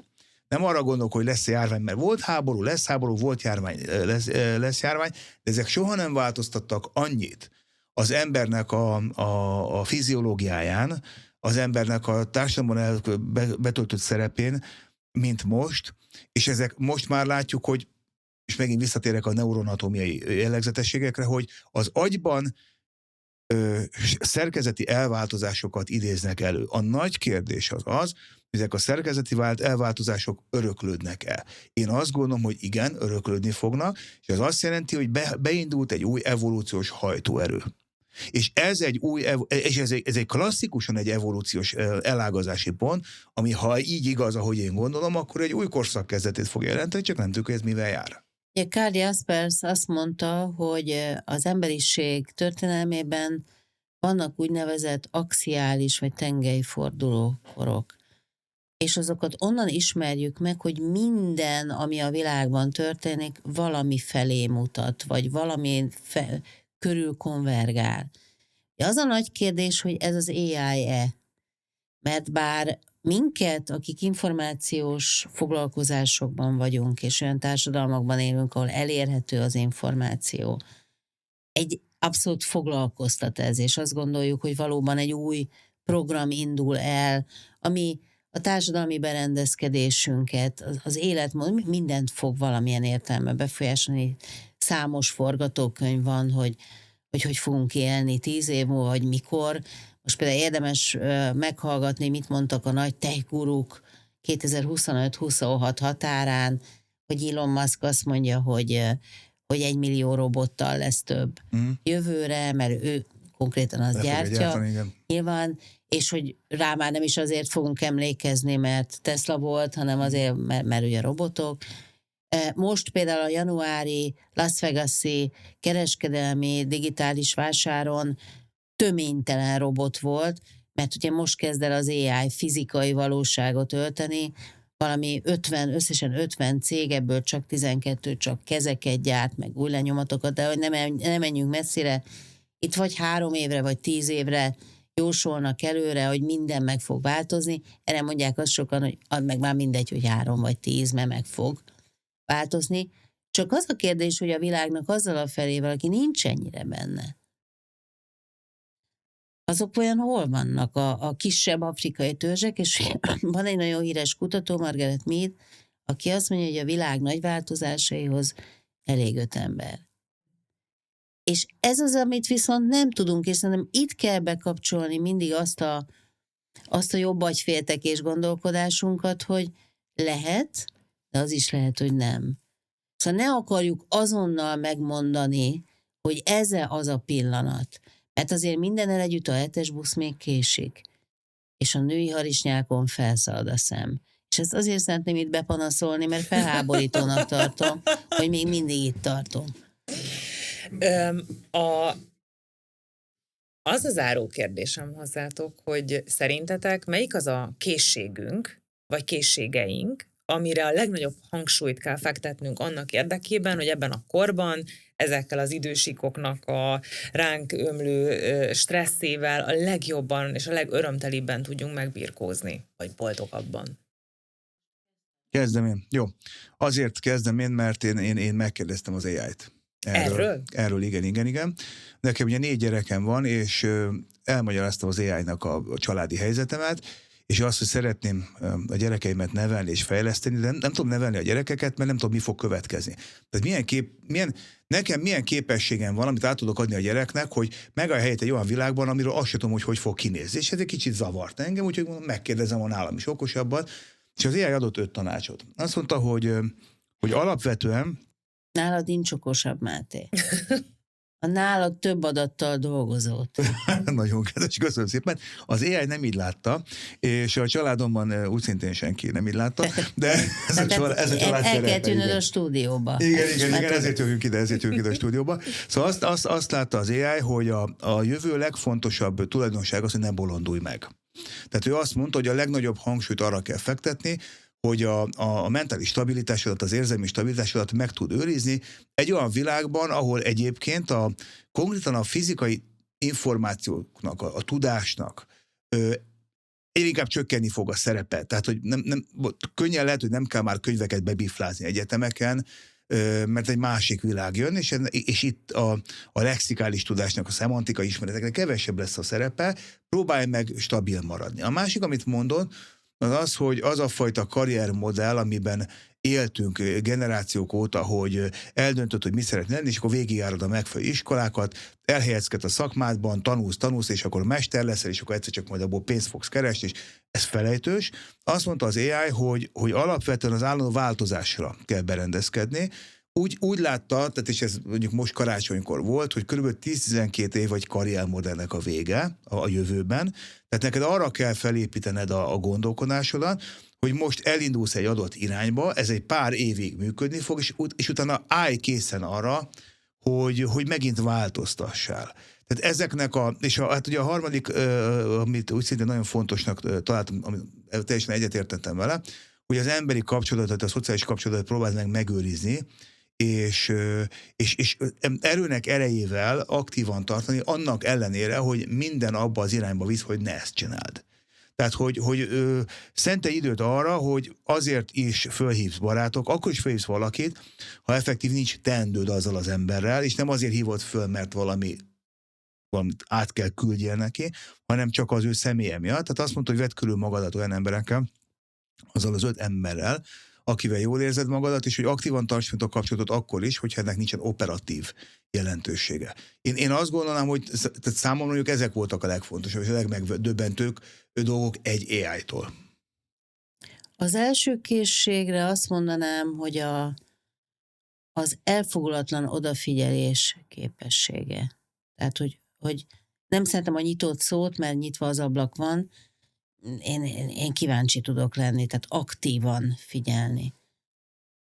Nem arra gondolok, hogy lesz járvány, mert volt háború, volt járvány, lesz járvány, de ezek soha nem változtattak annyit az embernek a fiziológiáján, az embernek a társadalomban betöltött szerepén, mint most, és ezek most már látjuk, hogy, és megint visszatérek a neuroanatómiai jellegzetességekre, hogy az agyban szerkezeti elváltozásokat idéznek elő. A nagy kérdés az, ezek a szerkezeti elváltozások öröklődnek-e. Én azt gondolom, hogy igen, öröklődni fognak, és ez azt jelenti, hogy beindult egy új evolúciós hajtóerő. És ez egy klasszikusan egy evolúciós elágazási pont, ami ha így igaz, ahogy én gondolom, akkor egy új korszak kezdetét fog jelenteni, csak nem tudjuk, hogy ez mivel jár. Karl Jaspers azt mondta, hogy az emberiség történelmében vannak úgynevezett axiális vagy tengelyforduló korok. És azokat onnan ismerjük meg, hogy minden, ami a világban történik, valami felé mutat, vagy valami körül konvergál. De az a nagy kérdés, hogy ez az AI-e. Mert bár minket, akik információs foglalkozásokban vagyunk, és olyan társadalmakban élünk, ahol elérhető az információ, egy abszolút foglalkoztat ez, és azt gondoljuk, hogy valóban egy új program indul el, ami a társadalmi berendezkedésünket, az életmód, mindent fog valamilyen értelme befolyásolni. Számos forgatókönyv van, hogy fogunk élni 10 év múlva, vagy mikor. Most például érdemes meghallgatni, mit mondtak a nagy tech guruk 2025-26 határán, hogy Elon Musk azt mondja, hogy 1 millió robottal lesz több jövőre, mert ő konkrétan azt gyártja. Nyilván, és hogy rá már nem is azért fogunk emlékezni, mert Tesla volt, hanem azért, mert ugye robotok. Most például a januári Las Vegas-i kereskedelmi digitális vásáron töménytelen robot volt, mert ugye most kezd el az AI fizikai valóságot ölteni, valami összesen 50 cég, ebből csak 12 csak kezeket gyárt, meg új lenyomatokat, de hogy nem menjünk messzire, itt vagy 3 évre, vagy 10 évre jósolnak előre, hogy minden meg fog változni, erre mondják azt sokan, hogy meg már mindegy, hogy 3 vagy 10, mert meg fog változni. Csak az a kérdés, hogy a világnak azzal a felével, aki nincs ennyire benne, azok olyan hol vannak a kisebb afrikai törzsek, és van egy nagyon híres kutató, Margaret Mead, aki azt mondja, hogy a világ nagy változásaihoz elég 5 ember. És ez az, amit viszont nem tudunk, és szerintem itt kell bekapcsolni mindig azt a jobb agyféltekés gondolkodásunkat, hogy lehet, de az is lehet, hogy nem. Szóval ne akarjuk azonnal megmondani, hogy ez az a pillanat. Mert azért mindennel együtt a 7-es busz még késik. És a női harisnyákon felszalad a szem. És ezt azért szeretném itt bepanaszolni, mert felháborítónak tartom, hogy még mindig itt tartunk. Az a záró kérdésem hozzátok, hogy szerintetek melyik az a készségünk, vagy készségeink, amire a legnagyobb hangsúlyt kell fektetnünk annak érdekében, hogy ebben a korban ezekkel az idősikoknak a ránk ömlő stresszével a legjobban és a legörömtelibben tudjunk megbirkózni, vagy boldogabban. Kezdem én. Jó. Azért kezdem én, mert én megkérdeztem az AI-t. Erről, igen. Nekem ugye 4 gyerekem van, és elmagyaráztam az AI-nak a családi helyzetemet, és azt, hogy szeretném a gyerekeimet nevelni és fejleszteni, de nem tudom nevelni a gyerekeket, mert nem tudom, mi fog következni. Tehát nekem milyen képességem van, amit át tudok adni a gyereknek, hogy megállj helyet egy olyan világban, amiről azt sem tudom, hogy fog kinézni. És ez egy kicsit zavart engem, úgyhogy megkérdezem a nálam is okosabban. És az AI adott 5 tanácsot. Azt mondta, hogy alapvetően... Nálad nincs okosabb, Máté. A nálad több adattal dolgozott. Nagyon kedves, köszönöm szépen. Az AI nem így látta, és a családomban úgy szintén senki nem így látta, de ez a család el kell tűnöd a stúdióba. Igen, ezért jövünk ide a stúdióba. Szóval azt látta az AI, hogy a jövő legfontosabb tulajdonság az, hogy ne bolondulj meg. Tehát ő azt mondta, hogy a legnagyobb hangsúlyt arra kell fektetni, hogy a mentális stabilitásodat, az érzelmi stabilitásodat meg tud őrizni egy olyan világban, ahol egyébként konkrétan a fizikai információknak, a tudásnak egyre inkább csökkenni fog a szerepe. Tehát, hogy nem, könnyen lehet, hogy nem kell már könyveket bebiflázni egyetemeken, mert egy másik világ jön, és itt a lexikális tudásnak, a szemantikai ismereteknek kevesebb lesz a szerepe, próbálj meg stabil maradni. A másik, amit mondod, az az, hogy az a fajta karriermodell, amiben éltünk generációk óta, hogy eldöntöd, hogy mi szeretnél lenni, és akkor végigjárod a megfelelő iskolákat, elhelyezkedsz a szakmádban, tanulsz, és akkor mester leszel, és akkor egyszer csak majd abból pénzt fogsz keresni, és ez felejtős. Azt mondta az AI, hogy alapvetően az állandó változásra kell berendezkedni. Úgy látta, tehát és ez mondjuk most karácsonykor volt, hogy kb. 10-12 év vagy karriermodellnek a vége a jövőben. Tehát neked arra kell felépítened a gondolkodásodat, hogy most elindulsz egy adott irányba, ez egy pár évig működni fog, és utána állj készen arra, hogy megint változtassál. Tehát ezeknek hát ugye a harmadik, amit úgy szintén nagyon fontosnak találtam, amit teljesen egyetértettem vele, hogy az emberi kapcsolatot, a szociális kapcsolatot próbáld meg megőrizni, és erőnek erejével aktívan tartani, annak ellenére, hogy minden abba az irányba visz, hogy ne ezt csináld. Tehát, hogy szentelj időt arra, hogy azért is fölhívsz barátok, akkor is fölhívsz valakit, ha effektív nincs teendőd azzal az emberrel, és nem azért hívod föl, mert valamit át kell küldjél neki, hanem csak az ő személye miatt. Tehát azt mondta, hogy vedd körül magadat olyan emberekkel, azzal az 5 emberrel, akivel jól érzed magadat, és hogy aktívan tartsd a kapcsolatot akkor is, hogyha ennek nincsen operatív jelentősége. Én azt gondolom, hogy tehát számomra mondjuk ezek voltak a legfontosabb, és a legmegdöbbentőbb dolgok egy AI-tól. Az első készségre azt mondanám, hogy az elfogulatlan odafigyelés képessége. Tehát, hogy nem szeretem a nyitott szót, mert nyitva az ablak van, én kíváncsi tudok lenni, tehát aktívan figyelni.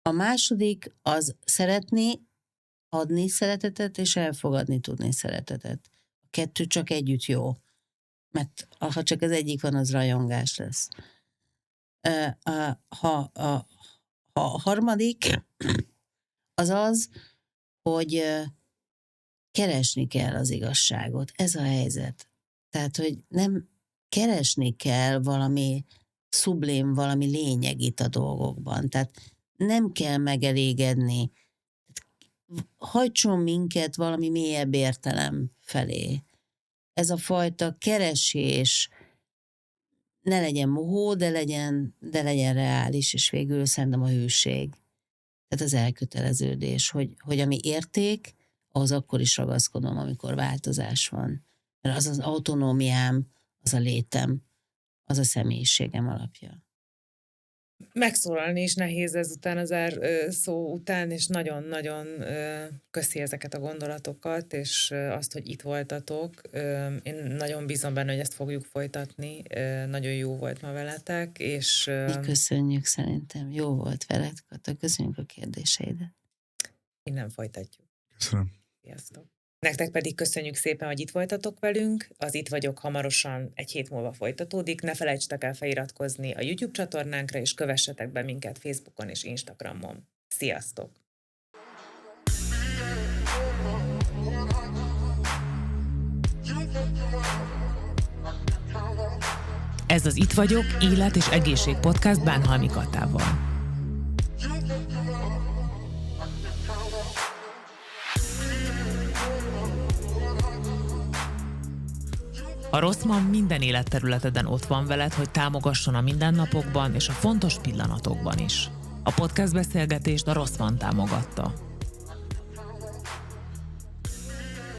A második az szeretni, adni szeretetet, és elfogadni tudni szeretetet. A 2 csak együtt jó, mert ha csak az egyik van, az rajongás lesz. A harmadik az az, hogy keresni kell az igazságot. Ez a helyzet. Tehát, hogy nem keresni kell valami szublim, valami lényegit a dolgokban. Tehát nem kell megelégedni. Hajtson minket valami mélyebb értelem felé. Ez a fajta keresés ne legyen mohó, de legyen reális, és végül szerintem a hűség. Tehát az elköteleződés, hogy ami érték, ahhoz akkor is ragaszkodom, amikor változás van. Mert az az autonómiám, az a létem, az a személyiségem alapja. Megszólalni is nehéz ezután az szó után, és nagyon-nagyon köszi ezeket a gondolatokat, és azt, hogy itt voltatok. Én nagyon bízom benne, hogy ezt fogjuk folytatni. Nagyon jó volt ma veletek, és... Mi köszönjük szerintem. Jó volt veled, Kata. Köszönjük a kérdéseidet. Innen folytatjuk. Köszönöm. Sziasztok. Nektek pedig köszönjük szépen, hogy itt voltatok velünk. Az Itt vagyok hamarosan egy hét múlva folytatódik. Ne felejtsetek el feliratkozni a YouTube csatornánkra, és kövessetek be minket Facebookon és Instagramon. Sziasztok! Ez az Itt vagyok, élet és egészség podcast Bánhalmi Katával. A Rossmann minden életterületeden ott van veled, hogy támogasson a mindennapokban és a fontos pillanatokban is. A podcast beszélgetést a Rossmann támogatta.